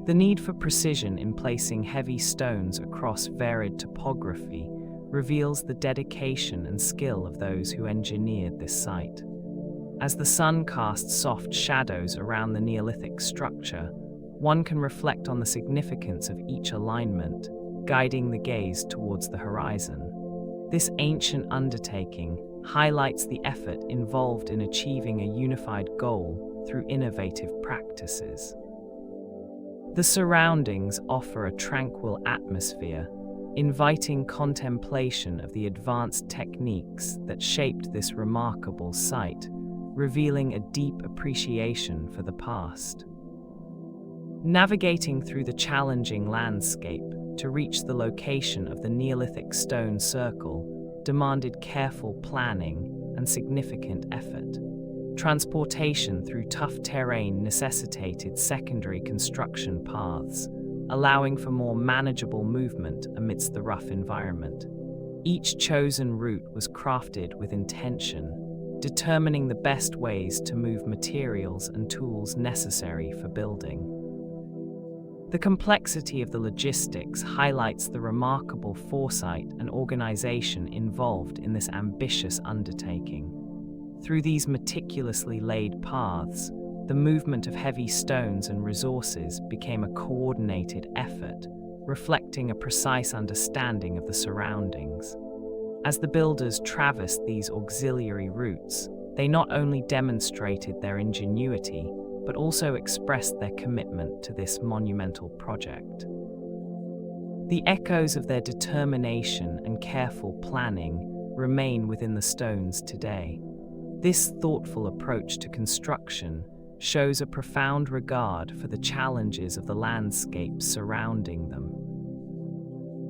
Speaker 1: The need for precision in placing heavy stones across varied topography reveals the dedication and skill of those who engineered this site. As the sun casts soft shadows around the Neolithic structure, one can reflect on the significance of each alignment, guiding the gaze towards the horizon. This ancient undertaking highlights the effort involved in achieving a unified goal through innovative practices. The surroundings offer a tranquil atmosphere, inviting contemplation of the advanced techniques that shaped this remarkable site, revealing a deep appreciation for the past. Navigating through the challenging landscape to reach the location of the Neolithic stone circle demanded careful planning and significant effort. Transportation through tough terrain necessitated secondary construction paths, allowing for more manageable movement amidst the rough environment. Each chosen route was crafted with intention, determining the best ways to move materials and tools necessary for building. The complexity of the logistics highlights the remarkable foresight and organization involved in this ambitious undertaking. Through these meticulously laid paths, the movement of heavy stones and resources became a coordinated effort, reflecting a precise understanding of the surroundings. As the builders traversed these auxiliary routes, they not only demonstrated their ingenuity, but also expressed their commitment to this monumental project. The echoes of their determination and careful planning remain within the stones today. This thoughtful approach to construction shows a profound regard for the challenges of the landscape surrounding them.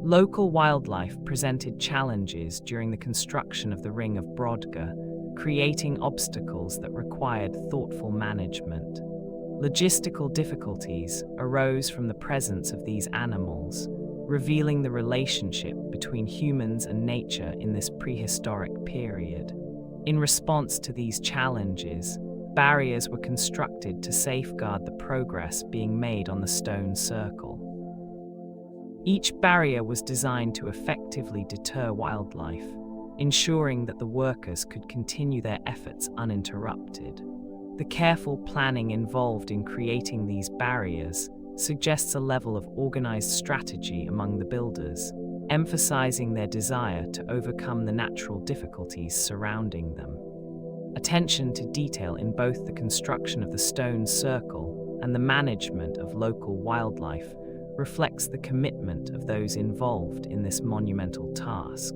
Speaker 1: Local wildlife presented challenges during the construction of the Ring of Brodgar, creating obstacles that required thoughtful management. Logistical difficulties arose from the presence of these animals, revealing the relationship between humans and nature in this prehistoric period. In response to these challenges, barriers were constructed to safeguard the progress being made on the stone circle. Each barrier was designed to effectively deter wildlife, ensuring that the workers could continue their efforts uninterrupted. The careful planning involved in creating these barriers suggests a level of organized strategy among the builders, emphasizing their desire to overcome the natural difficulties surrounding them. Attention to detail in both the construction of the stone circle and the management of local wildlife reflects the commitment of those involved in this monumental task.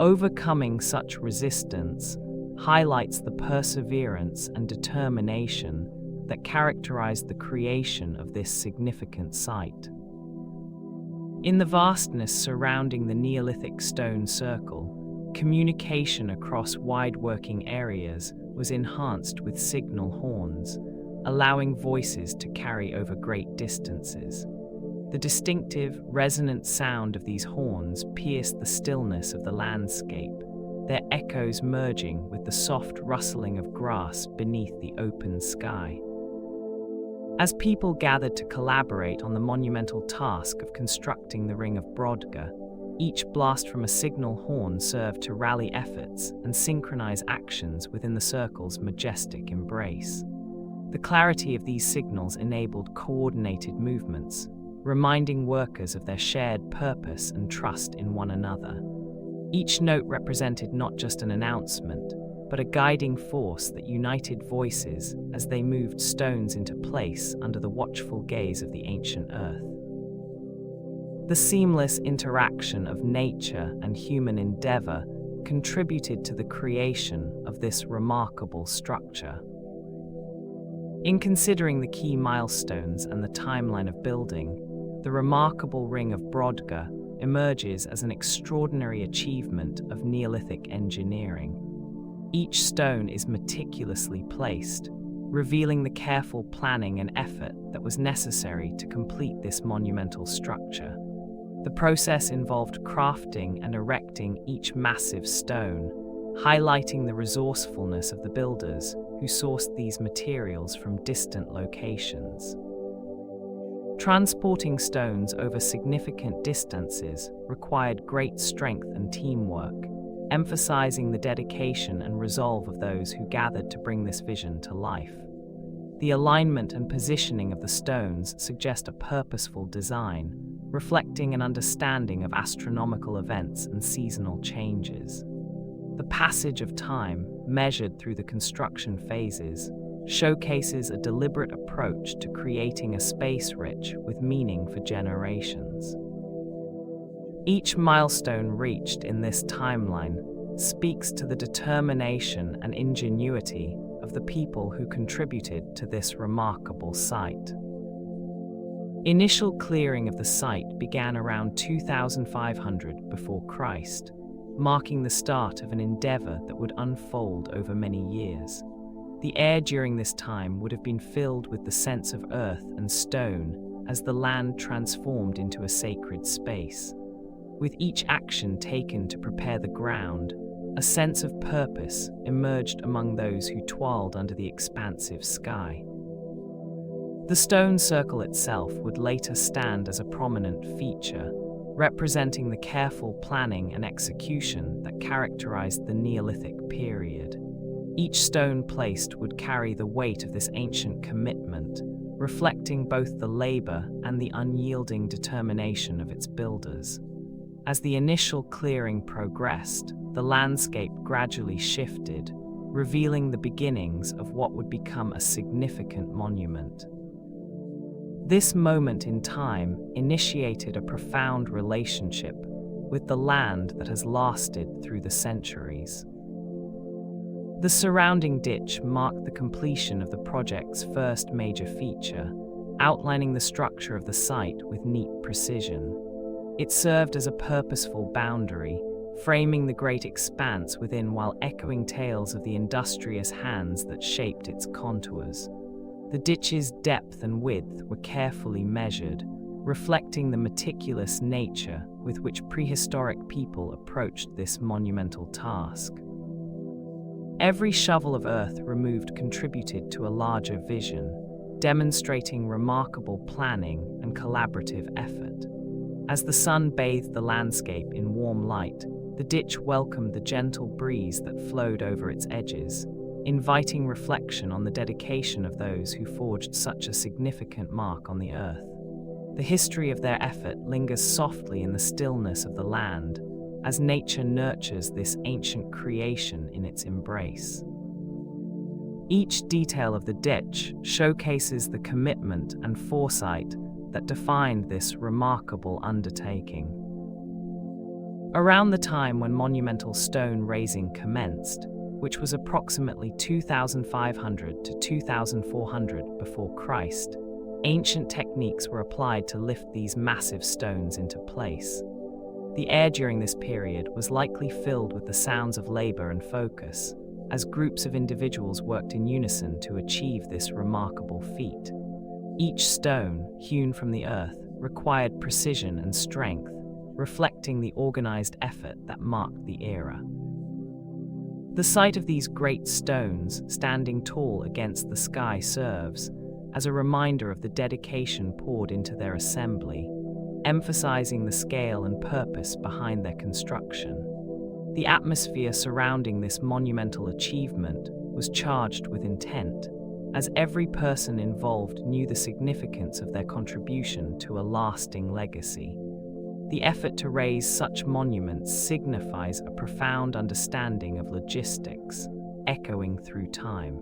Speaker 1: Overcoming such resistance highlights the perseverance and determination that characterized the creation of this significant site. In the vastness surrounding the Neolithic stone circle, communication across wide working areas was enhanced with signal horns, allowing voices to carry over great distances. The distinctive, resonant sound of these horns pierced the stillness of the landscape, their echoes merging with the soft rustling of grass beneath the open sky. As people gathered to collaborate on the monumental task of constructing the Ring of Brodgar, each blast from a signal horn served to rally efforts and synchronize actions within the circle's majestic embrace. The clarity of these signals enabled coordinated movements, reminding workers of their shared purpose and trust in one another. Each note represented not just an announcement, but a guiding force that united voices as they moved stones into place under the watchful gaze of the ancient earth. The seamless interaction of nature and human endeavor contributed to the creation of this remarkable structure. In considering the key milestones and the timeline of building, the remarkable Ring of Brodgar emerges as an extraordinary achievement of Neolithic engineering. Each stone is meticulously placed, revealing the careful planning and effort that was necessary to complete this monumental structure. The process involved crafting and erecting each massive stone, highlighting the resourcefulness of the builders who sourced these materials from distant locations. Transporting stones over significant distances required great strength and teamwork, emphasizing the dedication and resolve of those who gathered to bring this vision to life. The alignment and positioning of the stones suggest a purposeful design, reflecting an understanding of astronomical events and seasonal changes. The passage of time, measured through the construction phases, showcases a deliberate approach to creating a space rich with meaning for generations. Each milestone reached in this timeline speaks to the determination and ingenuity of the people who contributed to this remarkable site. Initial clearing of the site began around 2500 before Christ, marking the start of an endeavor that would unfold over many years. The air during this time would have been filled with the sense of earth and stone as the land transformed into a sacred space. With each action taken to prepare the ground, a sense of purpose emerged among those who toiled under the expansive sky. The stone circle itself would later stand as a prominent feature, representing the careful planning and execution that characterized the Neolithic period. Each stone placed would carry the weight of this ancient commitment, reflecting both the labor and the unyielding determination of its builders. As the initial clearing progressed, the landscape gradually shifted, revealing the beginnings of what would become a significant monument. This moment in time initiated a profound relationship with the land that has lasted through the centuries. The surrounding ditch marked the completion of the project's first major feature, outlining the structure of the site with neat precision. It served as a purposeful boundary, framing the great expanse within while echoing tales of the industrious hands that shaped its contours. The ditch's depth and width were carefully measured, reflecting the meticulous nature with which prehistoric people approached this monumental task. Every shovel of earth removed contributed to a larger vision, demonstrating remarkable planning and collaborative effort. As the sun bathed the landscape in warm light, the ditch welcomed the gentle breeze that flowed over its edges, inviting reflection on the dedication of those who forged such a significant mark on the earth. The history of their effort lingers softly in the stillness of the land, as nature nurtures this ancient creation in its embrace. Each detail of the ditch showcases the commitment and foresight that defined this remarkable undertaking. Around the time when monumental stone raising commenced, which was approximately 2500 to 2400 before Christ, ancient techniques were applied to lift these massive stones into place. The air during this period was likely filled with the sounds of labor and focus, as groups of individuals worked in unison to achieve this remarkable feat. Each stone, hewn from the earth, required precision and strength, reflecting the organized effort that marked the era. The sight of these great stones standing tall against the sky serves as a reminder of the dedication poured into their assembly, emphasizing the scale and purpose behind their construction. The atmosphere surrounding this monumental achievement was charged with intent, as every person involved knew the significance of their contribution to a lasting legacy. The effort to raise such monuments signifies a profound understanding of logistics, echoing through time.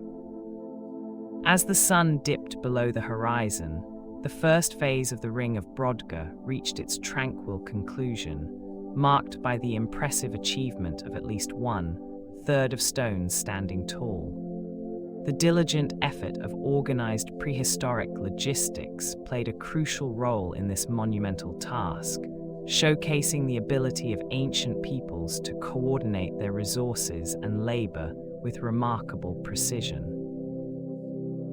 Speaker 1: As the sun dipped below the horizon, the first phase of the Ring of Brodgar reached its tranquil conclusion, marked by the impressive achievement of at least 1/3 of stones standing tall. The diligent effort of organized prehistoric logistics played a crucial role in this monumental task, showcasing the ability of ancient peoples to coordinate their resources and labor with remarkable precision.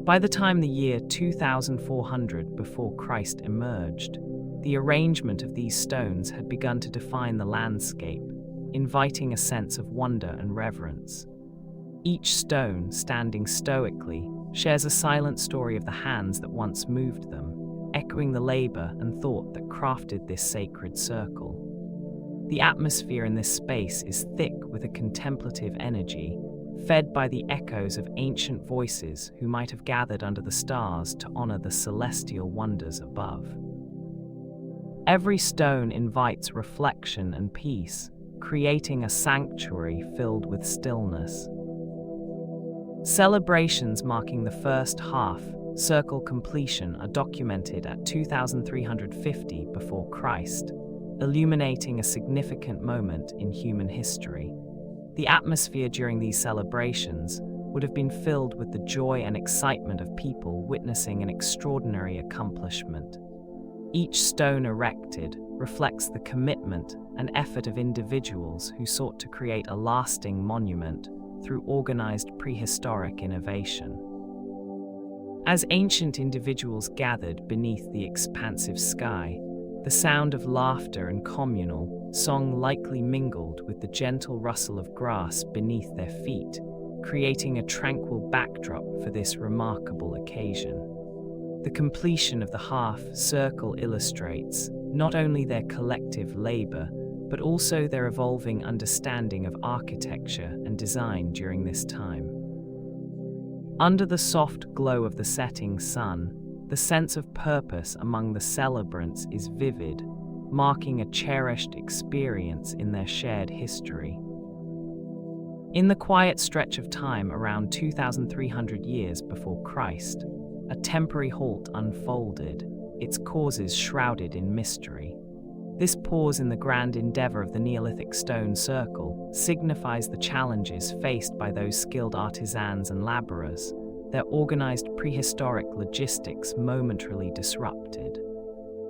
Speaker 1: By the time the year 2400 before Christ emerged, the arrangement of these stones had begun to define the landscape, inviting a sense of wonder and reverence. Each stone, standing stoically, shares a silent story of the hands that once moved them, echoing the labor and thought that crafted this sacred circle. The atmosphere in this space is thick with a contemplative energy, fed by the echoes of ancient voices who might have gathered under the stars to honor the celestial wonders above. Every stone invites reflection and peace, creating a sanctuary filled with stillness. Celebrations marking the first half circle completion are documented at 2350 before Christ, illuminating a significant moment in human history. The atmosphere during these celebrations would have been filled with the joy and excitement of people witnessing an extraordinary accomplishment. Each stone erected reflects the commitment and effort of individuals who sought to create a lasting monument through organized prehistoric innovation. As ancient individuals gathered beneath the expansive sky, the sound of laughter and communal song likely mingled with the gentle rustle of grass beneath their feet, creating a tranquil backdrop for this remarkable occasion. The completion of the half circle illustrates not only their collective labor, but also their evolving understanding of architecture and design during this time. Under the soft glow of the setting sun, the sense of purpose among the celebrants is vivid, marking a cherished experience in their shared history. In the quiet stretch of time around 2,300 years before Christ, a temporary halt unfolded, its causes shrouded in mystery. This pause in the grand endeavor of the Neolithic stone circle signifies the challenges faced by those skilled artisans and laborers, their organized prehistoric logistics momentarily disrupted.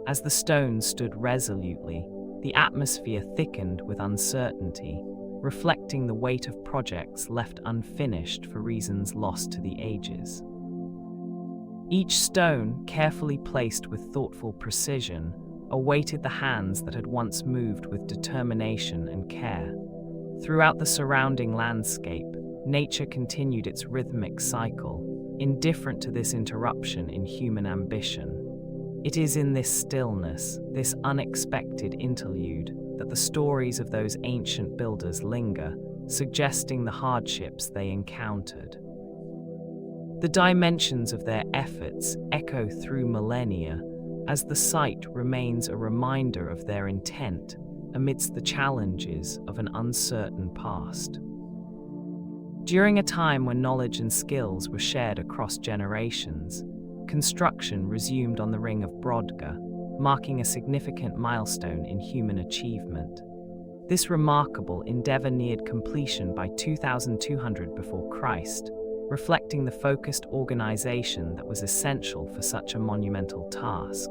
Speaker 1: As the stones stood resolutely, the atmosphere thickened with uncertainty, reflecting the weight of projects left unfinished for reasons lost to the ages. Each stone, carefully placed with thoughtful precision, awaited the hands that had once moved with determination and care. Throughout the surrounding landscape, nature continued its rhythmic cycle, indifferent to this interruption in human ambition. It is in this stillness, this unexpected interlude, that the stories of those ancient builders linger, suggesting the hardships they encountered. The dimensions of their efforts echo through millennia, as the site remains a reminder of their intent amidst the challenges of an uncertain past. During a time when knowledge and skills were shared across generations, construction resumed on the Ring of Brodgar, marking a significant milestone in human achievement. This remarkable endeavor neared completion by 2200 before Christ, reflecting the focused organization that was essential for such a monumental task.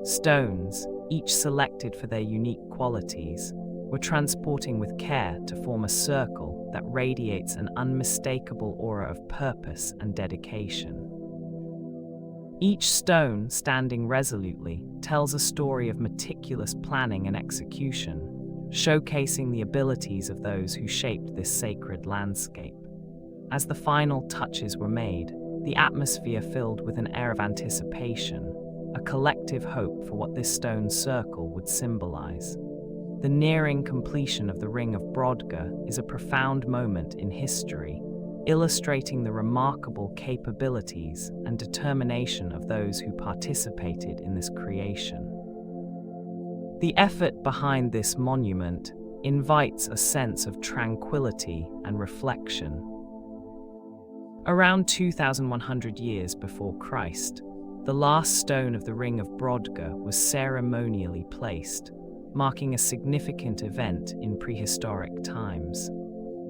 Speaker 1: Stones, each selected for their unique qualities, were transporting with care to form a circle that radiates an unmistakable aura of purpose and dedication. Each stone, standing resolutely, tells a story of meticulous planning and execution, showcasing the abilities of those who shaped this sacred landscape. As the final touches were made, the atmosphere filled with an air of anticipation, a collective hope for what this stone circle would symbolize. The nearing completion of the Ring of Brodgar is a profound moment in history, illustrating the remarkable capabilities and determination of those who participated in this creation. The effort behind this monument invites a sense of tranquility and reflection. Around 2,100 years before Christ, the last stone of the Ring of Brodgar was ceremonially placed, marking a significant event in prehistoric times.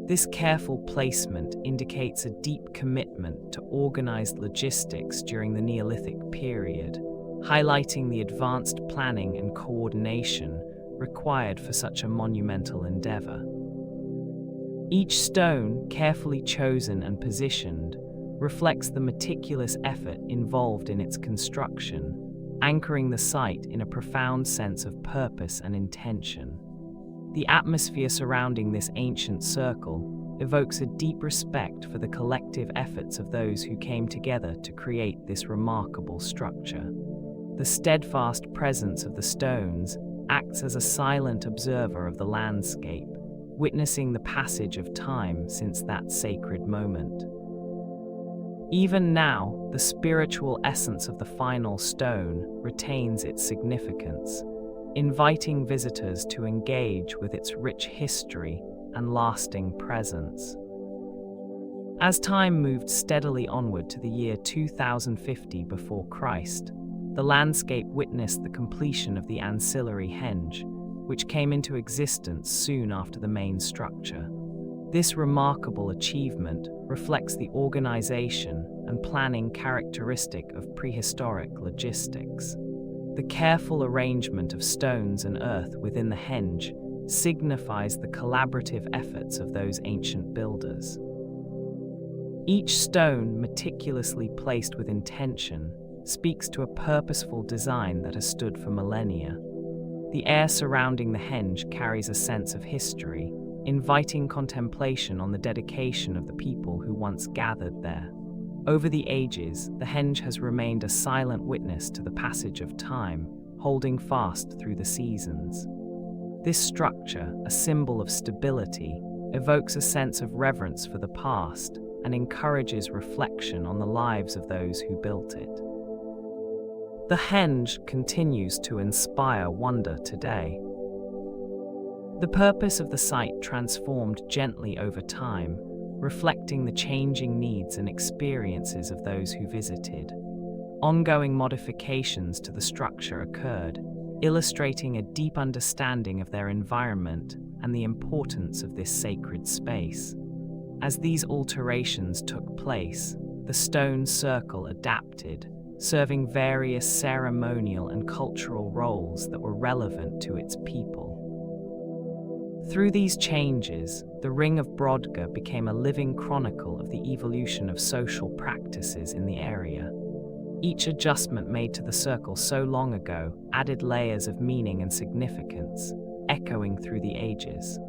Speaker 1: This careful placement indicates a deep commitment to organized logistics during the Neolithic period, highlighting the advanced planning and coordination required for such a monumental endeavor. Each stone, carefully chosen and positioned, reflects the meticulous effort involved in its construction, anchoring the site in a profound sense of purpose and intention. The atmosphere surrounding this ancient circle evokes a deep respect for the collective efforts of those who came together to create this remarkable structure. The steadfast presence of the stones acts as a silent observer of the landscape, witnessing the passage of time since that sacred moment. Even now, the spiritual essence of the final stone retains its significance, inviting visitors to engage with its rich history and lasting presence. As time moved steadily onward to the year 2050 before Christ, the landscape witnessed the completion of the ancillary henge, which came into existence soon after the main structure. This remarkable achievement reflects the organization and planning characteristic of prehistoric logistics. The careful arrangement of stones and earth within the henge signifies the collaborative efforts of those ancient builders. Each stone, meticulously placed with intention, speaks to a purposeful design that has stood for millennia. The air surrounding the henge carries a sense of history, inviting contemplation on the dedication of the people who once gathered there. Over the ages, the henge has remained a silent witness to the passage of time, holding fast through the seasons. This structure, a symbol of stability, evokes a sense of reverence for the past and encourages reflection on the lives of those who built it. The henge continues to inspire wonder today. The purpose of the site transformed gently over time, reflecting the changing needs and experiences of those who visited. Ongoing modifications to the structure occurred, illustrating a deep understanding of their environment and the importance of this sacred space. As these alterations took place, the stone circle adapted, serving various ceremonial and cultural roles that were relevant to its people. Through these changes, the Ring of Brodgar became a living chronicle of the evolution of social practices in the area. Each adjustment made to the circle so long ago added layers of meaning and significance, echoing through the ages.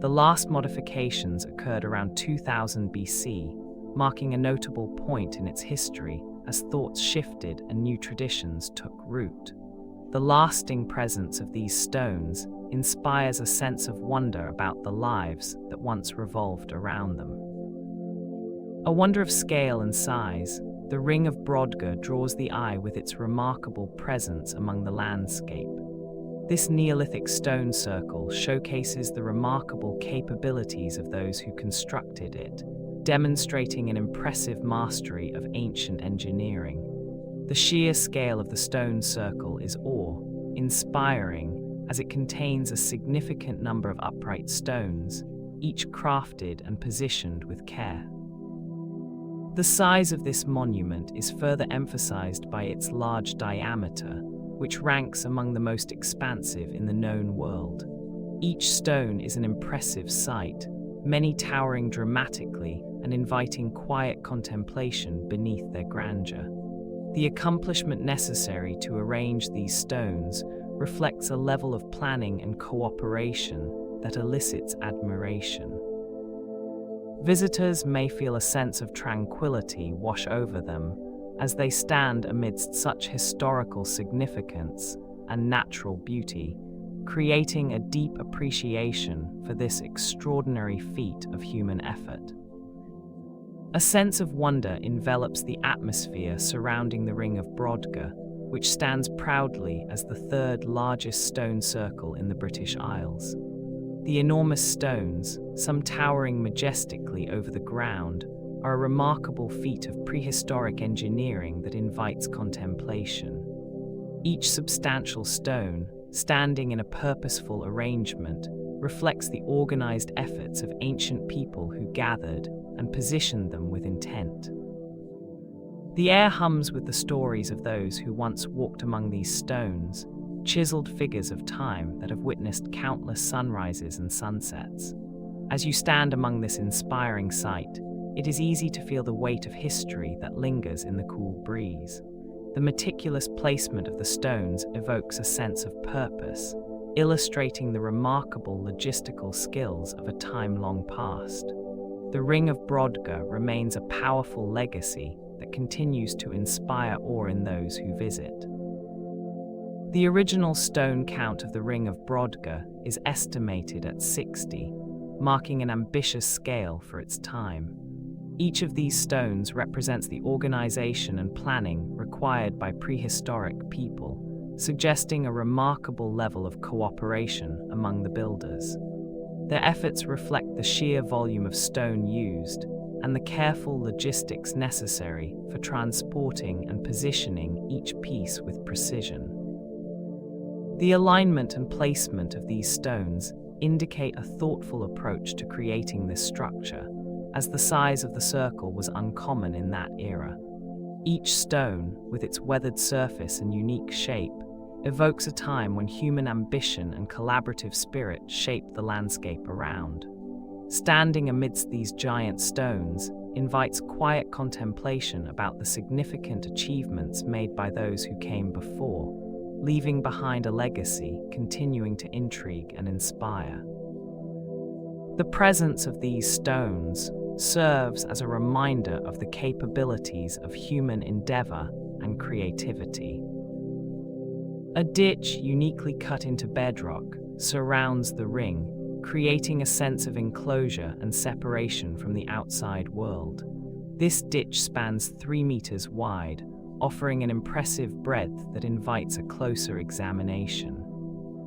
Speaker 1: The last modifications occurred around 2000 BC, marking a notable point in its history as thoughts shifted and new traditions took root. The lasting presence of these stones inspires a sense of wonder about the lives that once revolved around them. A wonder of scale and size, the Ring of Brodgar draws the eye with its remarkable presence among the landscape. This Neolithic stone circle showcases the remarkable capabilities of those who constructed it, demonstrating an impressive mastery of ancient engineering. The sheer scale of the stone circle is awe-inspiring, as it contains a significant number of upright stones, each crafted and positioned with care. The size of this monument is further emphasized by its large diameter, which ranks among the most expansive in the known world. Each stone is an impressive sight, many towering dramatically and inviting quiet contemplation beneath their grandeur. The accomplishment necessary to arrange these stones reflects a level of planning and cooperation that elicits admiration. Visitors may feel a sense of tranquility wash over them as they stand amidst such historical significance and natural beauty, creating a deep appreciation for this extraordinary feat of human effort. A sense of wonder envelops the atmosphere surrounding the Ring of Brodgar, which stands proudly as the third largest stone circle in the British Isles. The enormous stones, some towering majestically over the ground, are a remarkable feat of prehistoric engineering that invites contemplation. Each substantial stone, standing in a purposeful arrangement, reflects the organized efforts of ancient people who gathered and positioned them with intent. The air hums with the stories of those who once walked among these stones, chiseled figures of time that have witnessed countless sunrises and sunsets. As you stand among this inspiring sight, it is easy to feel the weight of history that lingers in the cool breeze. The meticulous placement of the stones evokes a sense of purpose, illustrating the remarkable logistical skills of a time long past. The Ring of Brodgar remains a powerful legacy that continues to inspire awe in those who visit. The original stone count of the Ring of Brodgar is estimated at 60, marking an ambitious scale for its time. Each of these stones represents the organization and planning required by prehistoric people, suggesting a remarkable level of cooperation among the builders. Their efforts reflect the sheer volume of stone used, and the careful logistics necessary for transporting and positioning each piece with precision. The alignment and placement of these stones indicate a thoughtful approach to creating this structure, as the size of the circle was uncommon in that era. Each stone, with its weathered surface and unique shape, evokes a time when human ambition and collaborative spirit shaped the landscape around. Standing amidst these giant stones invites quiet contemplation about the significant achievements made by those who came before, leaving behind a legacy continuing to intrigue and inspire. The presence of these stones serves as a reminder of the capabilities of human endeavor and creativity. A ditch uniquely cut into bedrock surrounds the ring, creating a sense of enclosure and separation from the outside world. This ditch spans 3 meters wide, offering an impressive breadth that invites a closer examination.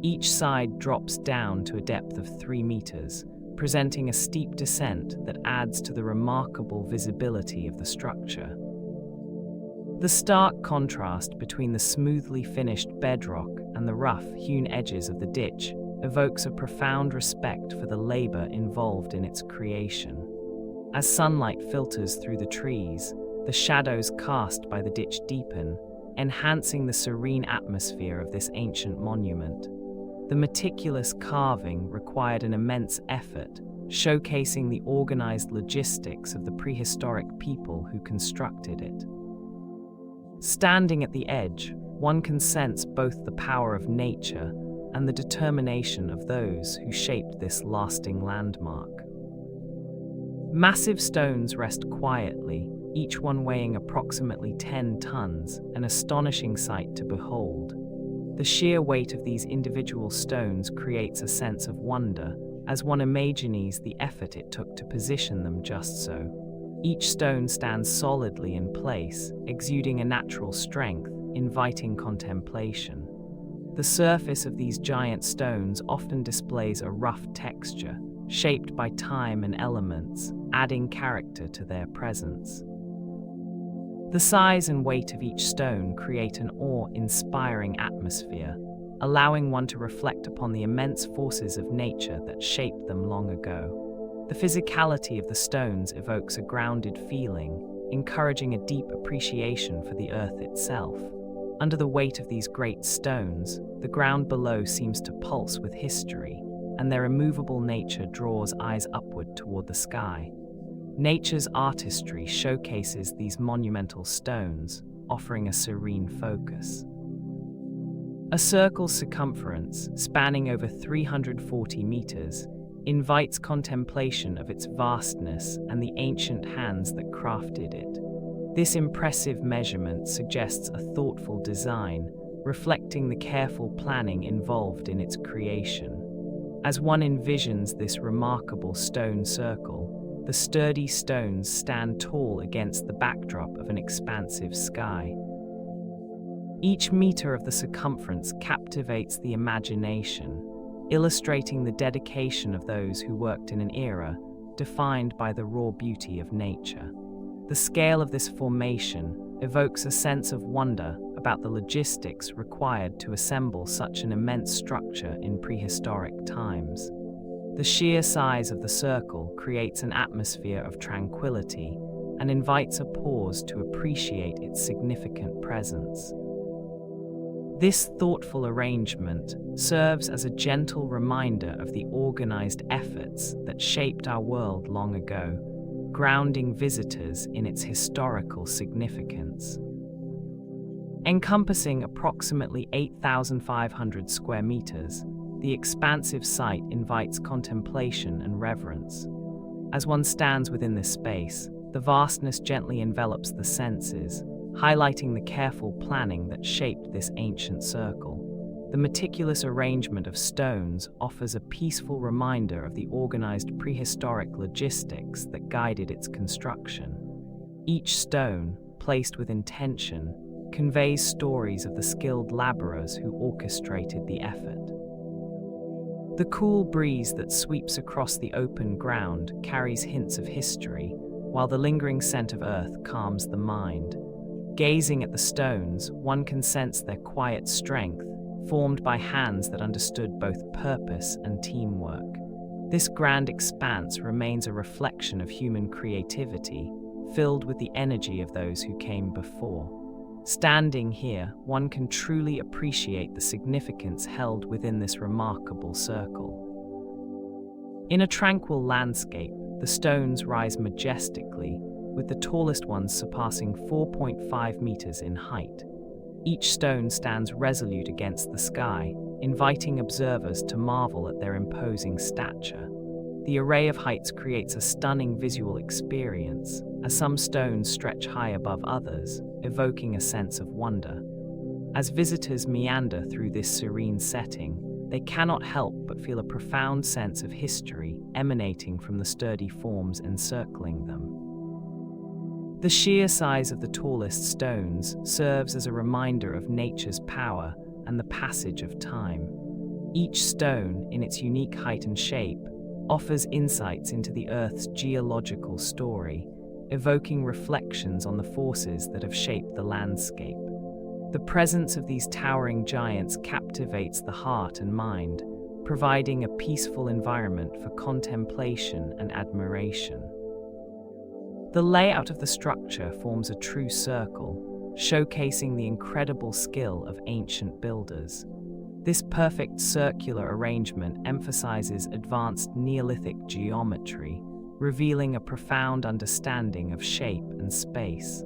Speaker 1: Each side drops down to a depth of 3 meters, presenting a steep descent that adds to the remarkable visibility of the structure. The stark contrast between the smoothly finished bedrock and the rough-hewn edges of the ditch evokes a profound respect for the labor involved in its creation. As sunlight filters through the trees, the shadows cast by the ditch deepen, enhancing the serene atmosphere of this ancient monument. The meticulous carving required an immense effort, showcasing the organized logistics of the prehistoric people who constructed it. Standing at the edge, one can sense both the power of nature and the determination of those who shaped this lasting landmark. Massive stones rest quietly, each one weighing approximately 10 tons, an astonishing sight to behold. The sheer weight of these individual stones creates a sense of wonder, as one imagines the effort it took to position them just so. Each stone stands solidly in place, exuding a natural strength, inviting contemplation. The surface of these giant stones often displays a rough texture, shaped by time and elements, adding character to their presence. The size and weight of each stone create an awe-inspiring atmosphere, allowing one to reflect upon the immense forces of nature that shaped them long ago. The physicality of the stones evokes a grounded feeling, encouraging a deep appreciation for the earth itself. Under the weight of these great stones, the ground below seems to pulse with history, and their immovable nature draws eyes upward toward the sky. Nature's artistry showcases these monumental stones, offering a serene focus. A circle's circumference, spanning over 340 meters, invites contemplation of its vastness and the ancient hands that crafted it. This impressive measurement suggests a thoughtful design, reflecting the careful planning involved in its creation. As one envisions this remarkable stone circle, the sturdy stones stand tall against the backdrop of an expansive sky. Each meter of the circumference captivates the imagination, illustrating the dedication of those who worked in an era defined by the raw beauty of nature. The scale of this formation evokes a sense of wonder about the logistics required to assemble such an immense structure in prehistoric times. The sheer size of the circle creates an atmosphere of tranquility and invites a pause to appreciate its significant presence. This thoughtful arrangement serves as a gentle reminder of the organized efforts that shaped our world long ago, grounding visitors in its historical significance. Encompassing approximately 8,500 square meters, the expansive site invites contemplation and reverence. As one stands within this space, the vastness gently envelops the senses, highlighting the careful planning that shaped this ancient circle. The meticulous arrangement of stones offers a peaceful reminder of the organized prehistoric logistics that guided its construction. Each stone, placed with intention, conveys stories of the skilled laborers who orchestrated the effort. The cool breeze that sweeps across the open ground carries hints of history, while the lingering scent of earth calms the mind. Gazing at the stones, one can sense their quiet strength, formed by hands that understood both purpose and teamwork. This grand expanse remains a reflection of human creativity, filled with the energy of those who came before. Standing here, one can truly appreciate the significance held within this remarkable circle. In a tranquil landscape, the stones rise majestically, with the tallest ones surpassing 4.5 meters in height. Each stone stands resolute against the sky, inviting observers to marvel at their imposing stature. The array of heights creates a stunning visual experience, as some stones stretch high above others, evoking a sense of wonder. As visitors meander through this serene setting, they cannot help but feel a profound sense of history emanating from the sturdy forms encircling them. The sheer size of the tallest stones serves as a reminder of nature's power and the passage of time. Each stone, in its unique height and shape, offers insights into the Earth's geological story, evoking reflections on the forces that have shaped the landscape. The presence of these towering giants captivates the heart and mind, providing a peaceful environment for contemplation and admiration. The layout of the structure forms a true circle, showcasing the incredible skill of ancient builders. This perfect circular arrangement emphasizes advanced Neolithic geometry, revealing a profound understanding of shape and space.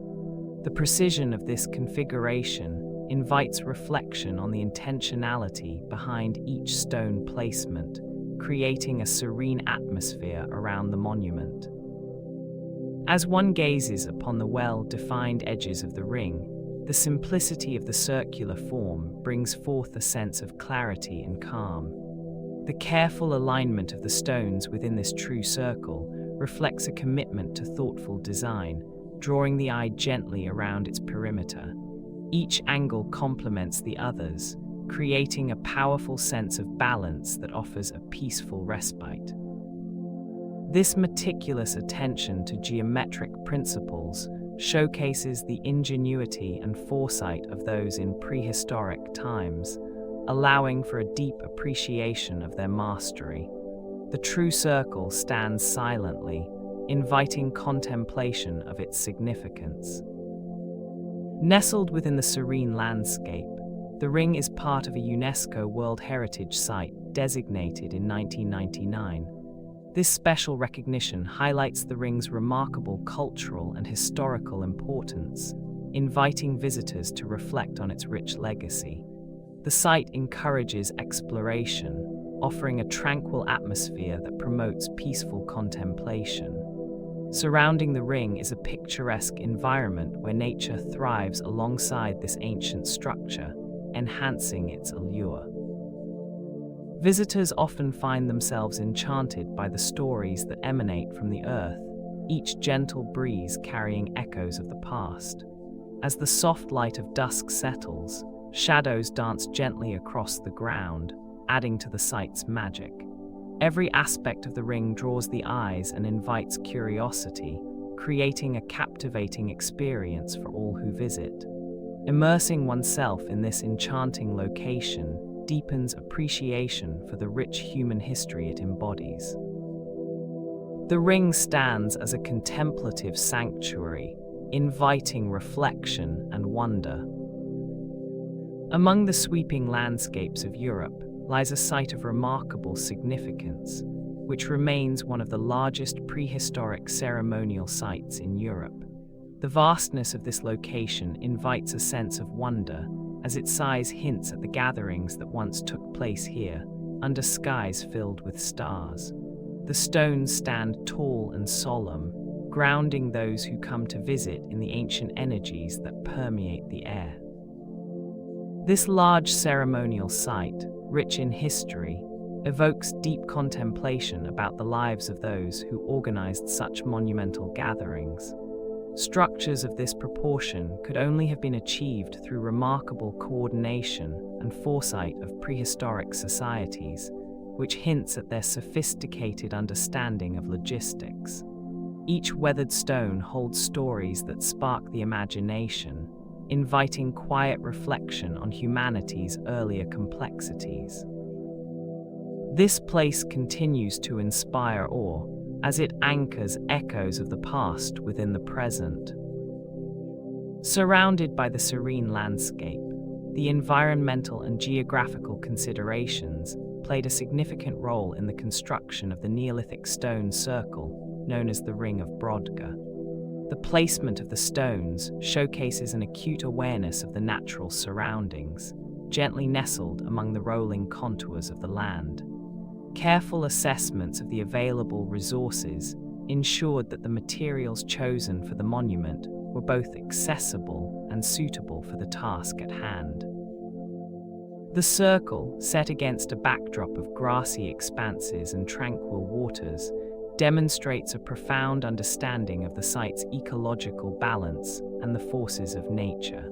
Speaker 1: The precision of this configuration invites reflection on the intentionality behind each stone placement, creating a serene atmosphere around the monument. As one gazes upon the well-defined edges of the ring, the simplicity of the circular form brings forth a sense of clarity and calm. The careful alignment of the stones within this true circle reflects a commitment to thoughtful design, drawing the eye gently around its perimeter. Each angle complements the others, creating a powerful sense of balance that offers a peaceful respite. This meticulous attention to geometric principles showcases the ingenuity and foresight of those in prehistoric times, allowing for a deep appreciation of their mastery. The true circle stands silently, inviting contemplation of its significance. Nestled within the serene landscape, the ring is part of a UNESCO World Heritage Site designated in 1999. This special recognition highlights the ring's remarkable cultural and historical importance, inviting visitors to reflect on its rich legacy. The site encourages exploration, offering a tranquil atmosphere that promotes peaceful contemplation. Surrounding the ring is a picturesque environment where nature thrives alongside this ancient structure, enhancing its allure. Visitors often find themselves enchanted by the stories that emanate from the earth, each gentle breeze carrying echoes of the past. As the soft light of dusk settles, shadows dance gently across the ground, adding to the site's magic. Every aspect of the ring draws the eyes and invites curiosity, creating a captivating experience for all who visit. Immersing oneself in this enchanting location deepens appreciation for the rich human history it embodies. The ring stands as a contemplative sanctuary, inviting reflection and wonder. Among the sweeping landscapes of Europe lies a site of remarkable significance, which remains one of the largest prehistoric ceremonial sites in Europe. The vastness of this location invites a sense of wonder, as its size hints at the gatherings that once took place here, under skies filled with stars. The stones stand tall and solemn, grounding those who come to visit in the ancient energies that permeate the air. This large ceremonial site, rich in history, evokes deep contemplation about the lives of those who organized such monumental gatherings. Structures of this proportion could only have been achieved through remarkable coordination and foresight of prehistoric societies, which hints at their sophisticated understanding of logistics. Each weathered stone holds stories that spark the imagination, inviting quiet reflection on humanity's earlier complexities. This place continues to inspire awe as it anchors echoes of the past within the present. Surrounded by the serene landscape, the environmental and geographical considerations played a significant role in the construction of the Neolithic stone circle known as the Ring of Brodgar. The placement of the stones showcases an acute awareness of the natural surroundings, gently nestled among the rolling contours of the land. Careful assessments of the available resources ensured that the materials chosen for the monument were both accessible and suitable for the task at hand. The circle, set against a backdrop of grassy expanses and tranquil waters, demonstrates a profound understanding of the site's ecological balance and the forces of nature.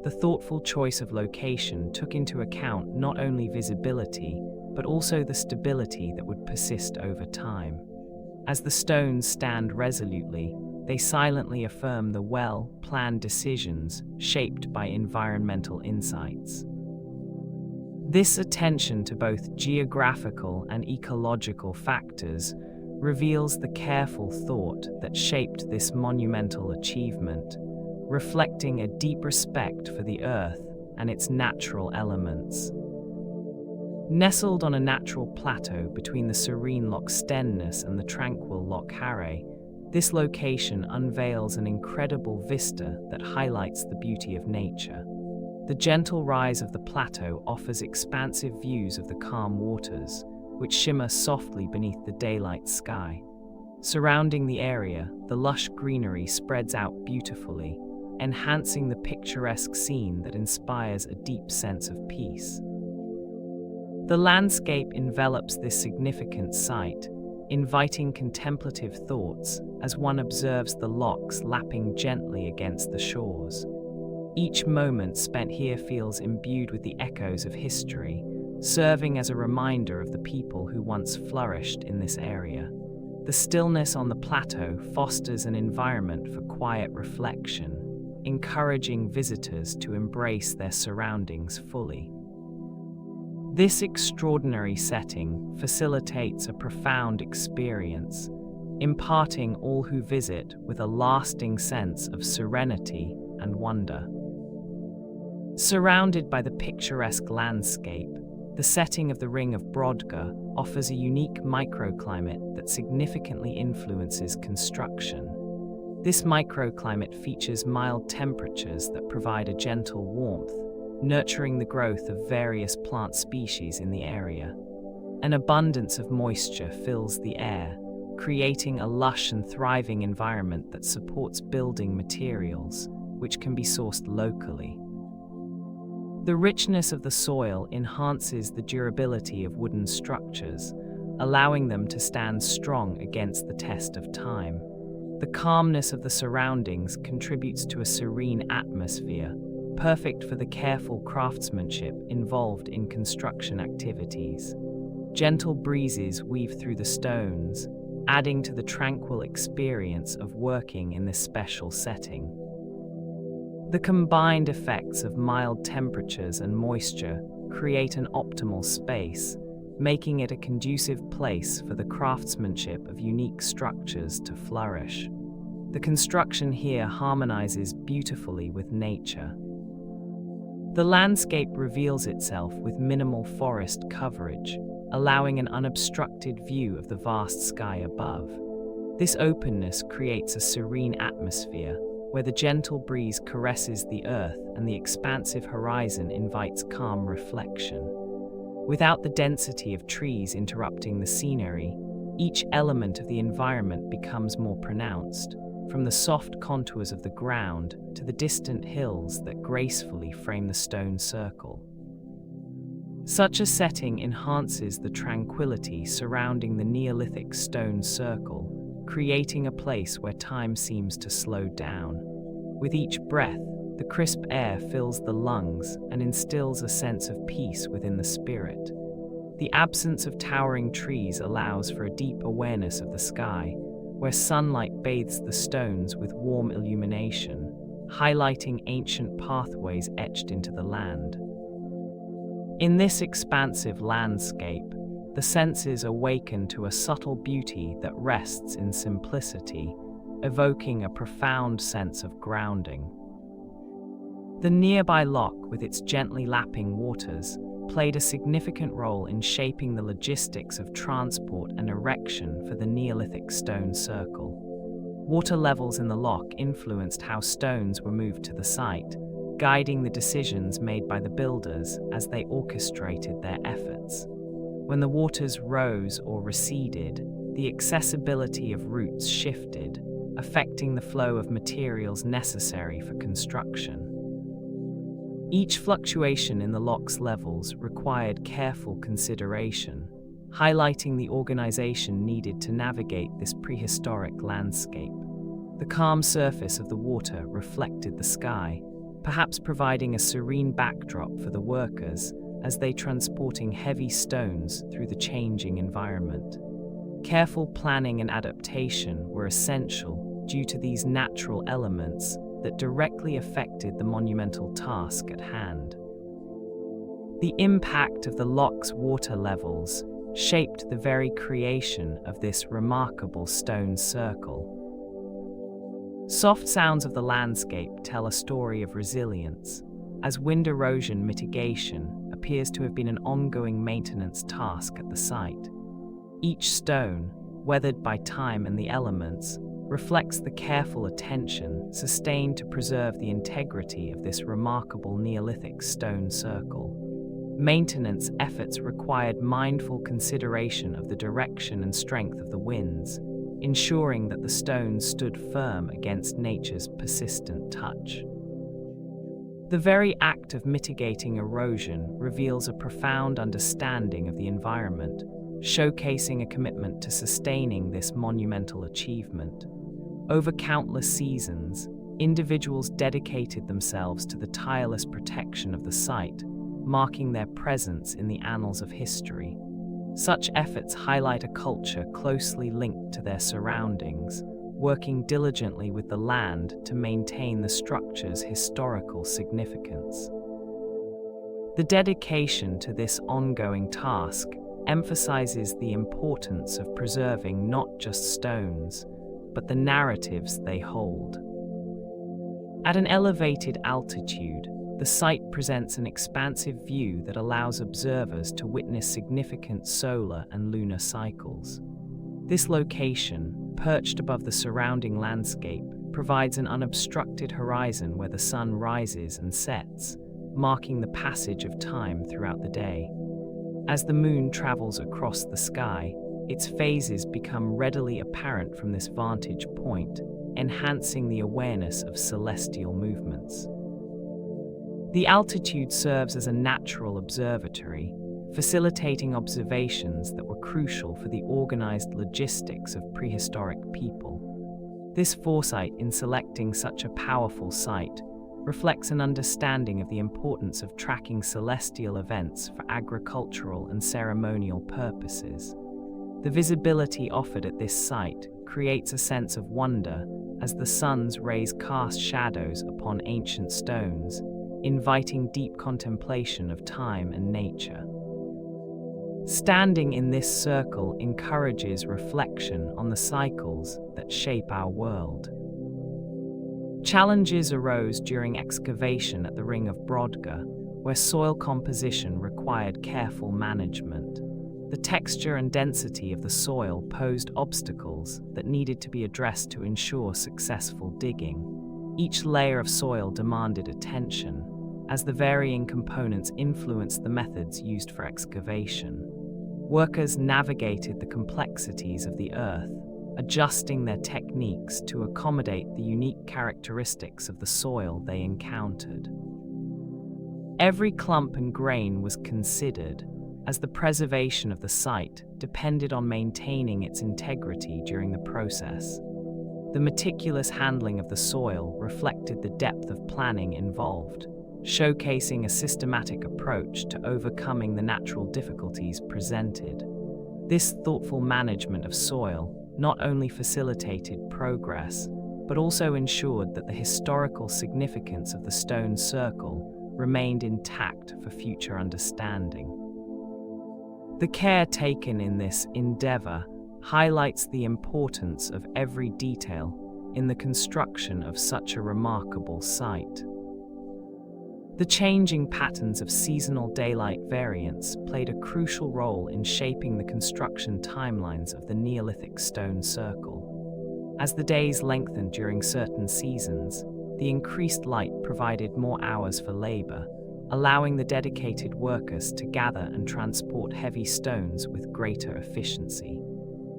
Speaker 1: The thoughtful choice of location took into account not only visibility, but also the stability that would persist over time. As the stones stand resolutely, they silently affirm the well-planned decisions shaped by environmental insights. This attention to both geographical and ecological factors reveals the careful thought that shaped this monumental achievement, reflecting a deep respect for the earth and its natural elements. Nestled on a natural plateau between the serene Loch Stenness and the tranquil Loch Harre, this location unveils an incredible vista that highlights the beauty of nature. The gentle rise of the plateau offers expansive views of the calm waters, which shimmer softly beneath the daylight sky. Surrounding the area, the lush greenery spreads out beautifully, enhancing the picturesque scene that inspires a deep sense of peace. The landscape envelops this significant site, inviting contemplative thoughts as one observes the lochs lapping gently against the shores. Each moment spent here feels imbued with the echoes of history, serving as a reminder of the people who once flourished in this area. The stillness on the plateau fosters an environment for quiet reflection, encouraging visitors to embrace their surroundings fully. This extraordinary setting facilitates a profound experience, imparting all who visit with a lasting sense of serenity and wonder. Surrounded by the picturesque landscape, the setting of the Ring of Brodgar offers a unique microclimate that significantly influences construction. This microclimate features mild temperatures that provide a gentle warmth, nurturing the growth of various plant species in the area. An abundance of moisture fills the air, creating a lush and thriving environment that supports building materials, which can be sourced locally. The richness of the soil enhances the durability of wooden structures, allowing them to stand strong against the test of time. The calmness of the surroundings contributes to a serene atmosphere, perfect for the careful craftsmanship involved in construction activities. Gentle breezes weave through the stones, adding to the tranquil experience of working in this special setting. The combined effects of mild temperatures and moisture create an optimal space, making it a conducive place for the craftsmanship of unique structures to flourish. The construction here harmonizes beautifully with nature. The landscape reveals itself with minimal forest coverage, allowing an unobstructed view of the vast sky above. This openness creates a serene atmosphere, where the gentle breeze caresses the earth and the expansive horizon invites calm reflection. Without the density of trees interrupting the scenery, each element of the environment becomes more pronounced, from the soft contours of the ground to the distant hills that gracefully frame the stone circle. Such a setting enhances the tranquility surrounding the Neolithic stone circle, creating a place where time seems to slow down. With each breath, the crisp air fills the lungs and instills a sense of peace within the spirit. The absence of towering trees allows for a deep awareness of the sky, where sunlight bathes the stones with warm illumination, highlighting ancient pathways etched into the land. In this expansive landscape, the senses awaken to a subtle beauty that rests in simplicity, evoking a profound sense of grounding. The nearby loch, with its gently lapping waters, played a significant role in shaping the logistics of transport and erection for the Neolithic stone circle. Water levels in the loch influenced how stones were moved to the site, guiding the decisions made by the builders as they orchestrated their efforts. When the waters rose or receded, the accessibility of routes shifted, affecting the flow of materials necessary for construction. Each fluctuation in the loch's levels required careful consideration, highlighting the organization needed to navigate this prehistoric landscape. The calm surface of the water reflected the sky, perhaps providing a serene backdrop for the workers as they transporting heavy stones through the changing environment. Careful planning and adaptation were essential due to these natural elements that directly affected the monumental task at hand. The impact of the loch's water levels shaped the very creation of this remarkable stone circle. Soft sounds of the landscape tell a story of resilience, as wind erosion mitigation appears to have been an ongoing maintenance task at the site. Each stone, weathered by time and the elements, reflects the careful attention sustained to preserve the integrity of this remarkable Neolithic stone circle. Maintenance efforts required mindful consideration of the direction and strength of the winds, ensuring that the stones stood firm against nature's persistent touch. The very act of mitigating erosion reveals a profound understanding of the environment, showcasing a commitment to sustaining this monumental achievement. Over countless seasons, individuals dedicated themselves to the tireless protection of the site, marking their presence in the annals of history. Such efforts highlight a culture closely linked to their surroundings, working diligently with the land to maintain the structure's historical significance. The dedication to this ongoing task emphasizes the importance of preserving not just stones, but the narratives they hold. At an elevated altitude, the site presents an expansive view that allows observers to witness significant solar and lunar cycles. This location, perched above the surrounding landscape, provides an unobstructed horizon where the sun rises and sets, marking the passage of time throughout the day. As the moon travels across the sky, its phases become readily apparent from this vantage point, enhancing the awareness of celestial movements. The altitude serves as a natural observatory, facilitating observations that were crucial for the organized logistics of prehistoric people. This foresight in selecting such a powerful site reflects an understanding of the importance of tracking celestial events for agricultural and ceremonial purposes. The visibility offered at this site creates a sense of wonder as the sun's rays cast shadows upon ancient stones, inviting deep contemplation of time and nature. Standing in this circle encourages reflection on the cycles that shape our world. Challenges arose during excavation at the Ring of Brodgar, where soil composition required careful management. The texture and density of the soil posed obstacles that needed to be addressed to ensure successful digging. Each layer of soil demanded attention, as the varying components influenced the methods used for excavation. Workers navigated the complexities of the earth, adjusting their techniques to accommodate the unique characteristics of the soil they encountered. Every clump and grain was considered, as the preservation of the site depended on maintaining its integrity during the process. The meticulous handling of the soil reflected the depth of planning involved, showcasing a systematic approach to overcoming the natural difficulties presented. This thoughtful management of soil not only facilitated progress, but also ensured that the historical significance of the stone circle remained intact for future understanding. The care taken in this endeavor highlights the importance of every detail in the construction of such a remarkable site. The changing patterns of seasonal daylight variance played a crucial role in shaping the construction timelines of the Neolithic stone circle. As the days lengthened during certain seasons, the increased light provided more hours for labor, allowing the dedicated workers to gather and transport heavy stones with greater efficiency.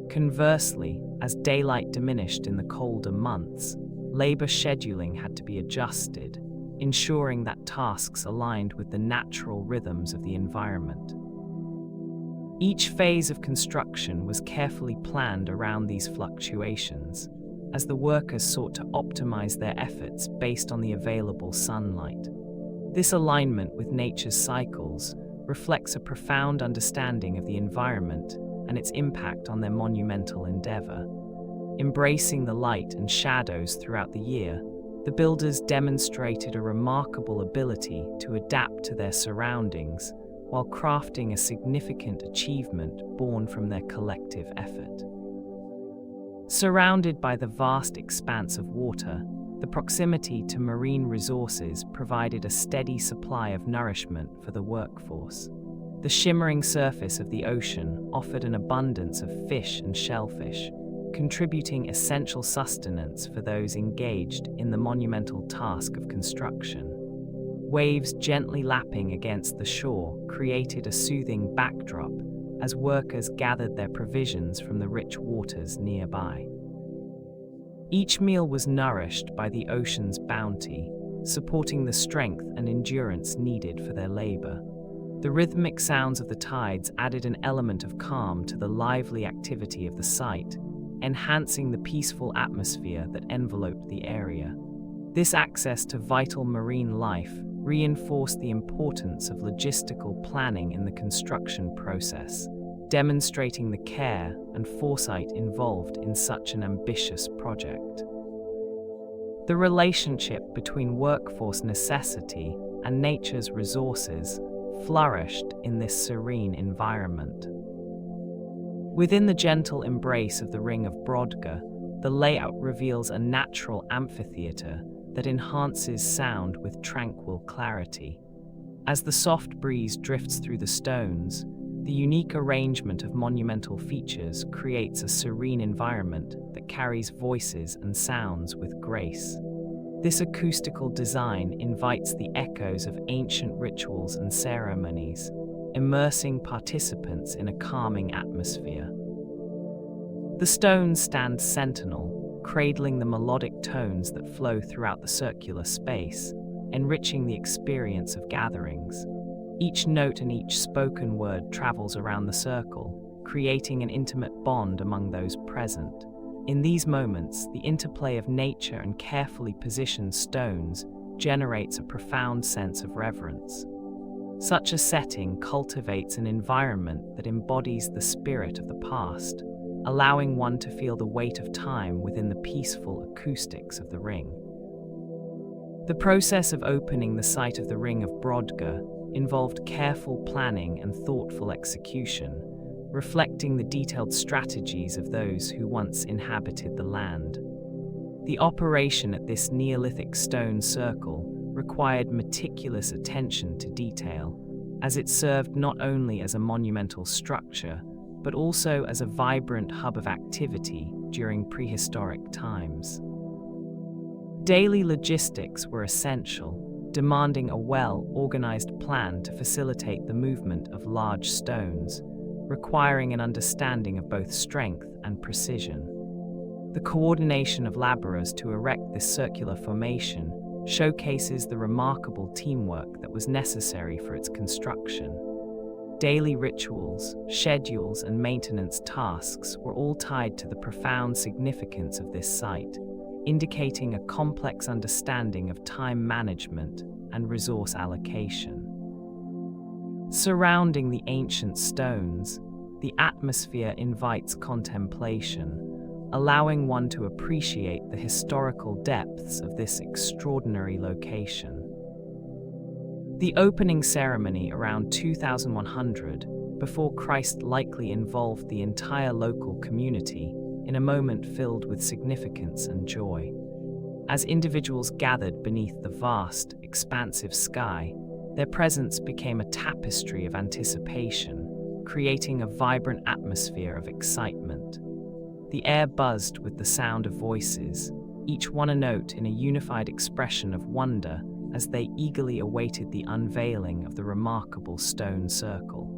Speaker 1: Conversely, as daylight diminished in the colder months, labor scheduling had to be adjusted, ensuring that tasks aligned with the natural rhythms of the environment. Each phase of construction was carefully planned around these fluctuations, as the workers sought to optimize their efforts based on the available sunlight. This alignment with nature's cycles reflects a profound understanding of the environment and its impact on their monumental endeavor. Embracing the light and shadows throughout the year, the builders demonstrated a remarkable ability to adapt to their surroundings while crafting a significant achievement born from their collective effort. Surrounded by the vast expanse of water, the proximity to marine resources provided a steady supply of nourishment for the workforce. The shimmering surface of the ocean offered an abundance of fish and shellfish, contributing essential sustenance for those engaged in the monumental task of construction. Waves gently lapping against the shore created a soothing backdrop as workers gathered their provisions from the rich waters nearby. Each meal was nourished by the ocean's bounty, supporting the strength and endurance needed for their labor. The rhythmic sounds of the tides added an element of calm to the lively activity of the site, enhancing the peaceful atmosphere that enveloped the area. This access to vital marine life reinforced the importance of logistical planning in the construction process, demonstrating the care and foresight involved in such an ambitious project. The relationship between workforce necessity and nature's resources flourished in this serene environment. Within the gentle embrace of the Ring of Brodgar, the layout reveals a natural amphitheater that enhances sound with tranquil clarity. As the soft breeze drifts through the stones, the unique arrangement of monumental features creates a serene environment that carries voices and sounds with grace. This acoustical design invites the echoes of ancient rituals and ceremonies, immersing participants in a calming atmosphere. The stones stand sentinel, cradling the melodic tones that flow throughout the circular space, enriching the experience of gatherings. Each note and each spoken word travels around the circle, creating an intimate bond among those present. In these moments, the interplay of nature and carefully positioned stones generates a profound sense of reverence. Such a setting cultivates an environment that embodies the spirit of the past, allowing one to feel the weight of time within the peaceful acoustics of the ring. The process of opening the site of the Ring of Brodgar involved careful planning and thoughtful execution, reflecting the detailed strategies of those who once inhabited the land. The operation at this Neolithic stone circle required meticulous attention to detail, as it served not only as a monumental structure, but also as a vibrant hub of activity during prehistoric times. Daily logistics were essential, demanding a well-organized plan to facilitate the movement of large stones, requiring an understanding of both strength and precision. The coordination of laborers to erect this circular formation showcases the remarkable teamwork that was necessary for its construction. Daily rituals, schedules, and maintenance tasks were all tied to the profound significance of this site, indicating a complex understanding of time management and resource allocation. Surrounding the ancient stones, the atmosphere invites contemplation, allowing one to appreciate the historical depths of this extraordinary location. The opening ceremony around 2100 before Christ likely involved the entire local community in a moment filled with significance and joy. As individuals gathered beneath the vast, expansive sky, their presence became a tapestry of anticipation, creating a vibrant atmosphere of excitement. The air buzzed with the sound of voices, each one a note in a unified expression of wonder as they eagerly awaited the unveiling of the remarkable stone circle.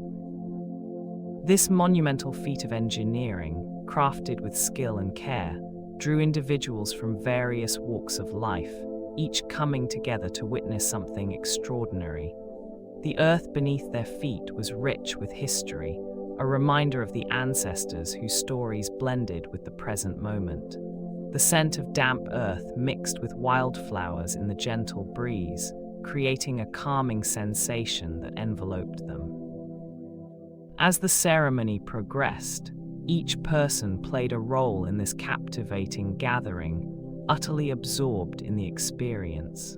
Speaker 1: This monumental feat of engineering, crafted with skill and care, drew individuals from various walks of life, each coming together to witness something extraordinary. The earth beneath their feet was rich with history, a reminder of the ancestors whose stories blended with the present moment. The scent of damp earth mixed with wildflowers in the gentle breeze, creating a calming sensation that enveloped them. As the ceremony progressed, each person played a role in this captivating gathering, utterly absorbed in the experience.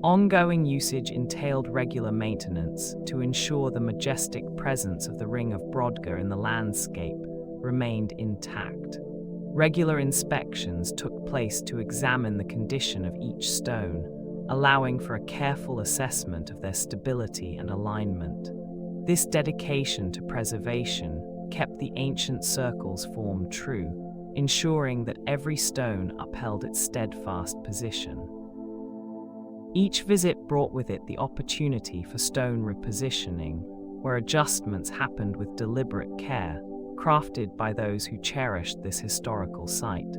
Speaker 1: Ongoing usage entailed regular maintenance to ensure the majestic presence of the Ring of Brodgar in the landscape remained intact. Regular inspections took place to examine the condition of each stone, allowing for a careful assessment of their stability and alignment. This dedication to preservation kept the ancient circle's form true, ensuring that every stone upheld its steadfast position. Each visit brought with it the opportunity for stone repositioning, where adjustments happened with deliberate care, crafted by those who cherished this historical site.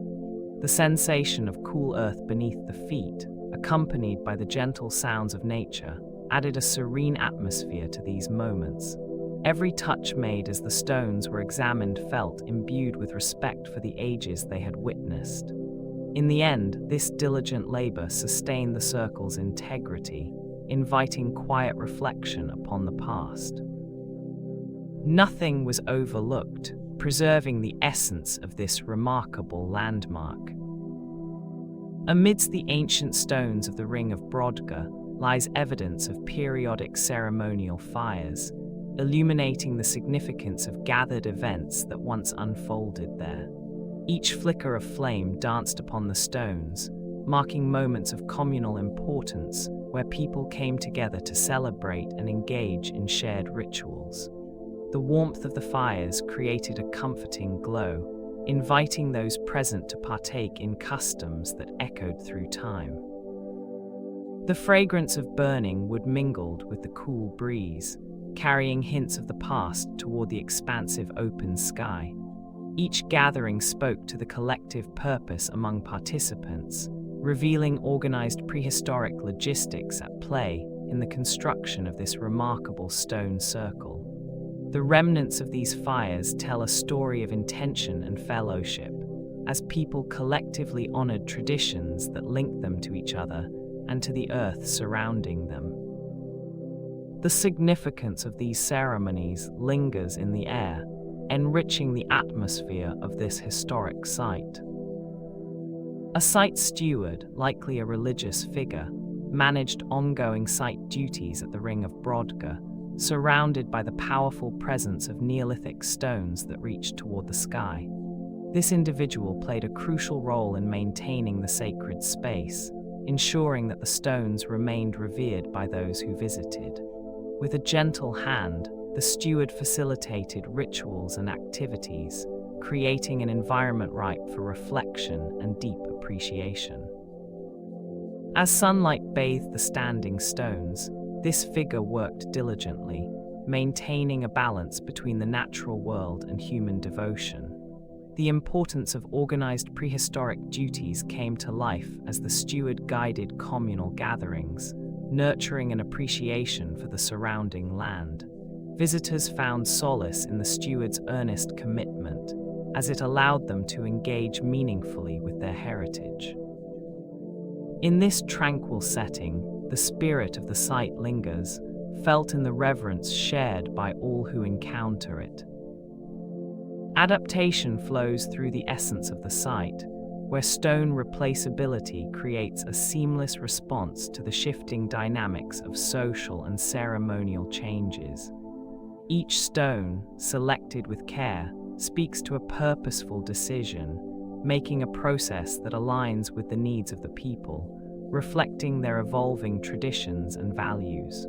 Speaker 1: The sensation of cool earth beneath the feet, accompanied by the gentle sounds of nature, added a serene atmosphere to these moments. Every touch made as the stones were examined felt imbued with respect for the ages they had witnessed. In the end, this diligent labor sustained the circle's integrity, inviting quiet reflection upon the past. Nothing was overlooked, preserving the essence of this remarkable landmark. Amidst the ancient stones of the Ring of Brodgar lies evidence of periodic ceremonial fires, illuminating the significance of gathered events that once unfolded there. Each flicker of flame danced upon the stones, marking moments of communal importance where people came together to celebrate and engage in shared rituals. The warmth of the fires created a comforting glow, inviting those present to partake in customs that echoed through time. The fragrance of burning wood mingled with the cool breeze, carrying hints of the past toward the expansive open sky. Each gathering spoke to the collective purpose among participants, revealing organized prehistoric logistics at play in the construction of this remarkable stone circle. The remnants of these fires tell a story of intention and fellowship, as people collectively honored traditions that linked them to each other and to the earth surrounding them. The significance of these ceremonies lingers in the air, enriching the atmosphere of this historic site. A site steward, likely a religious figure, managed ongoing site duties at the Ring of Brodgar, surrounded by the powerful presence of Neolithic stones that reached toward the sky. This individual played a crucial role in maintaining the sacred space, ensuring that the stones remained revered by those who visited. With a gentle hand, the steward facilitated rituals and activities, creating an environment ripe for reflection and deep appreciation. As sunlight bathed the standing stones, this figure worked diligently, maintaining a balance between the natural world and human devotion. The importance of organized prehistoric duties came to life as the steward guided communal gatherings, nurturing an appreciation for the surrounding land. Visitors found solace in the steward's earnest commitment, as it allowed them to engage meaningfully with their heritage. In this tranquil setting, the spirit of the site lingers, felt in the reverence shared by all who encounter it. Adaptation flows through the essence of the site, where stone replaceability creates a seamless response to the shifting dynamics of social and ceremonial changes. Each stone, selected with care, speaks to a purposeful decision, making a process that aligns with the needs of the people, reflecting their evolving traditions and values.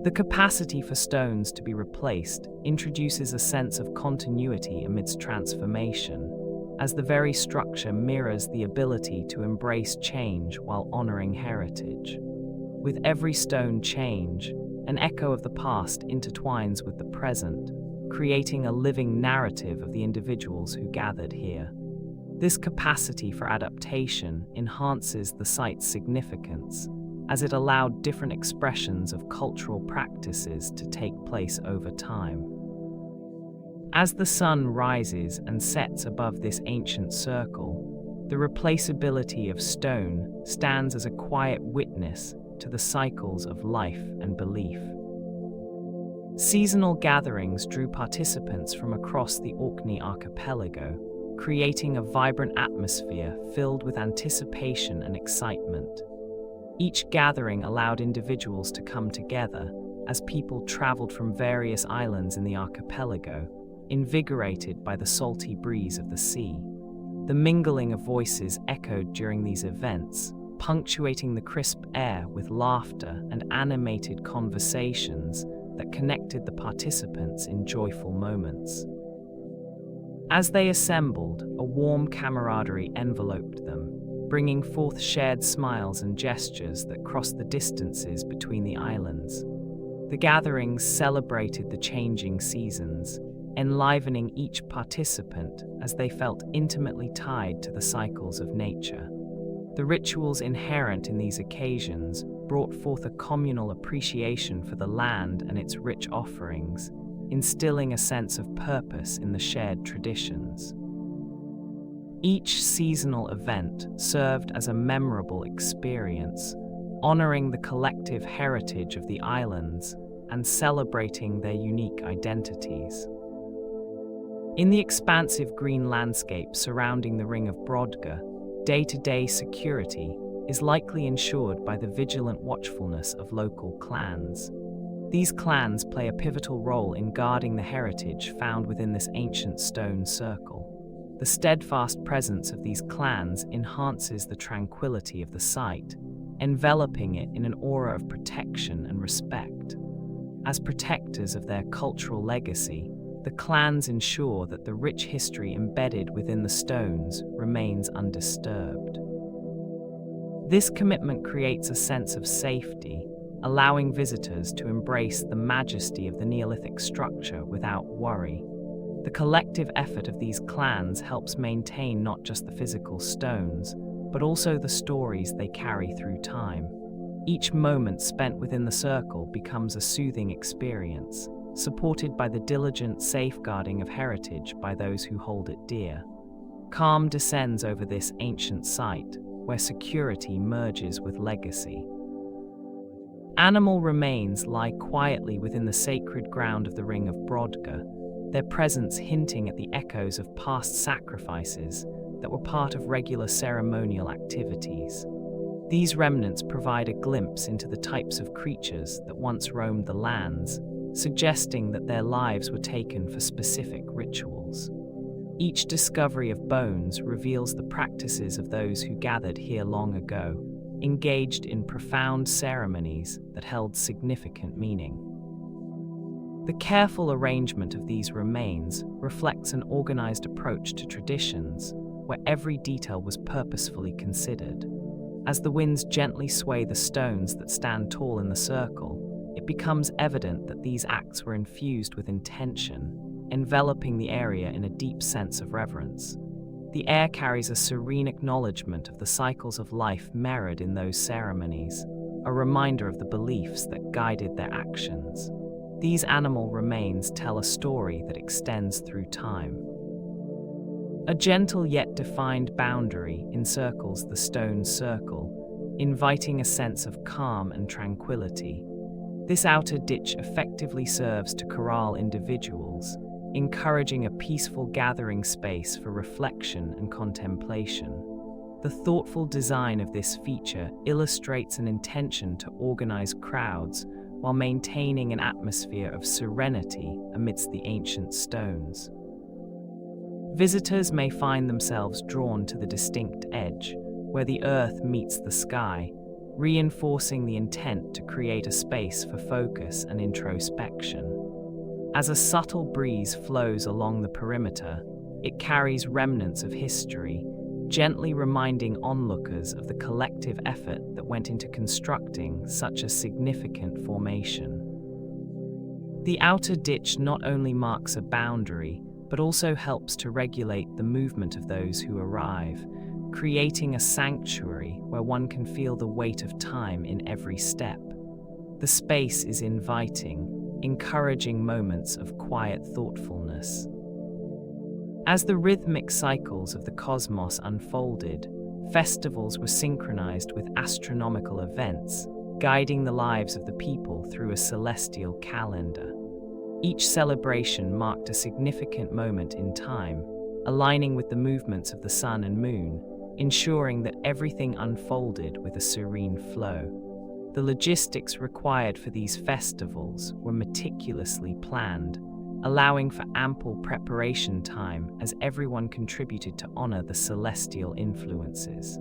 Speaker 1: The capacity for stones to be replaced introduces a sense of continuity amidst transformation, as the very structure mirrors the ability to embrace change while honoring heritage. With every stone change, an echo of the past intertwines with the present, creating a living narrative of the individuals who gathered here. This capacity for adaptation enhances the site's significance, as it allowed different expressions of cultural practices to take place over time. As the sun rises and sets above this ancient circle, the replaceability of stone stands as a quiet witness to the cycles of life and belief. Seasonal gatherings drew participants from across the Orkney archipelago, creating a vibrant atmosphere filled with anticipation and excitement. Each gathering allowed individuals to come together as people traveled from various islands in the archipelago, invigorated by the salty breeze of the sea. The mingling of voices echoed during these events, punctuating the crisp air with laughter and animated conversations that connected the participants in joyful moments. As they assembled, a warm camaraderie enveloped them, bringing forth shared smiles and gestures that crossed the distances between the islands. The gatherings celebrated the changing seasons, enlivening each participant as they felt intimately tied to the cycles of nature. The rituals inherent in these occasions brought forth a communal appreciation for the land and its rich offerings, instilling a sense of purpose in the shared traditions. Each seasonal event served as a memorable experience, honoring the collective heritage of the islands and celebrating their unique identities. In the expansive green landscape surrounding the Ring of Brodgar, day-to-day security is likely ensured by the vigilant watchfulness of local clans. These clans play a pivotal role in guarding the heritage found within this ancient stone circle. The steadfast presence of these clans enhances the tranquility of the site, enveloping it in an aura of protection and respect. As protectors of their cultural legacy, the clans ensure that the rich history embedded within the stones remains undisturbed. This commitment creates a sense of safety, allowing visitors to embrace the majesty of the Neolithic structure without worry. The collective effort of these clans helps maintain not just the physical stones, but also the stories they carry through time. Each moment spent within the circle becomes a soothing experience, supported by the diligent safeguarding of heritage by those who hold it dear. Calm descends over this ancient site, where security merges with legacy. Animal remains lie quietly within the sacred ground of the Ring of Brodgar, their presence hinting at the echoes of past sacrifices that were part of regular ceremonial activities. These remnants provide a glimpse into the types of creatures that once roamed the lands, suggesting that their lives were taken for specific rituals. Each discovery of bones reveals the practices of those who gathered here long ago, engaged in profound ceremonies that held significant meaning. The careful arrangement of these remains reflects an organized approach to traditions, where every detail was purposefully considered. As the winds gently sway the stones that stand tall in the circle, it becomes evident that these acts were infused with intention, enveloping the area in a deep sense of reverence. The air carries a serene acknowledgement of the cycles of life mirrored in those ceremonies, a reminder of the beliefs that guided their actions. These animal remains tell a story that extends through time. A gentle yet defined boundary encircles the stone circle, inviting a sense of calm and tranquility. This outer ditch effectively serves to corral individuals, encouraging a peaceful gathering space for reflection and contemplation. The thoughtful design of this feature illustrates an intention to organize crowds while maintaining an atmosphere of serenity amidst the ancient stones. Visitors may find themselves drawn to the distinct edge, where the earth meets the sky, reinforcing the intent to create a space for focus and introspection. As a subtle breeze flows along the perimeter, it carries remnants of history, gently reminding onlookers of the collective effort that went into constructing such a significant formation. The outer ditch not only marks a boundary, but also helps to regulate the movement of those who arrive, creating a sanctuary where one can feel the weight of time in every step. The space is inviting, encouraging moments of quiet thoughtfulness. As the rhythmic cycles of the cosmos unfolded, festivals were synchronized with astronomical events, guiding the lives of the people through a celestial calendar. Each celebration marked a significant moment in time, aligning with the movements of the sun and moon, ensuring that everything unfolded with a serene flow. The logistics required for these festivals were meticulously planned, allowing for ample preparation time as everyone contributed to honor the celestial influences.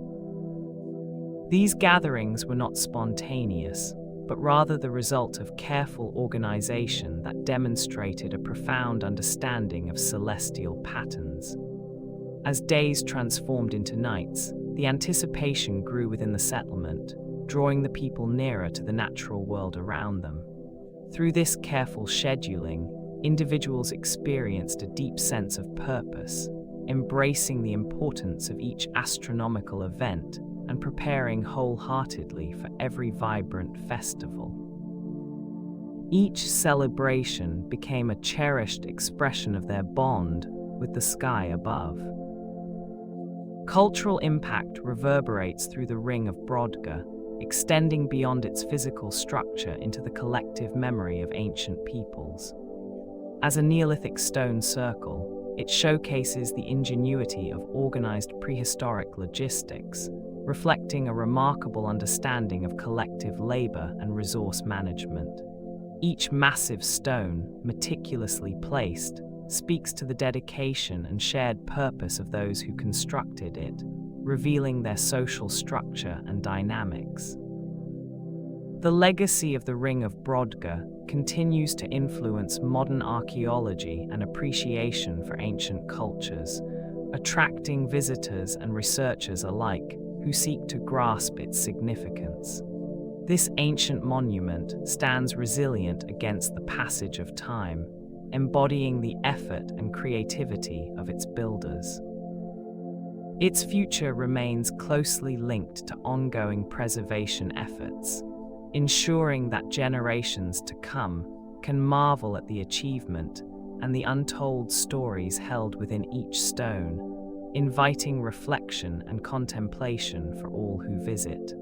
Speaker 1: These gatherings were not spontaneous, but rather the result of careful organization that demonstrated a profound understanding of celestial patterns. As days transformed into nights, the anticipation grew within the settlement, drawing the people nearer to the natural world around them. Through this careful scheduling, individuals experienced a deep sense of purpose, embracing the importance of each astronomical event and preparing wholeheartedly for every vibrant festival. Each celebration became a cherished expression of their bond with the sky above. Cultural impact reverberates through the ring of Brodgar, extending beyond its physical structure into the collective memory of ancient peoples. As a Neolithic stone circle, it showcases the ingenuity of organized prehistoric logistics, reflecting a remarkable understanding of collective labor and resource management. Each massive stone, meticulously placed, speaks to the dedication and shared purpose of those who constructed it, revealing their social structure and dynamics. The legacy of the Ring of Brodgar continues to influence modern archaeology and appreciation for ancient cultures, attracting visitors and researchers alike who seek to grasp its significance. This ancient monument stands resilient against the passage of time, embodying the effort and creativity of its builders. Its future remains closely linked to ongoing preservation efforts, ensuring that generations to come can marvel at the achievement and the untold stories held within each stone, inviting reflection and contemplation for all who visit.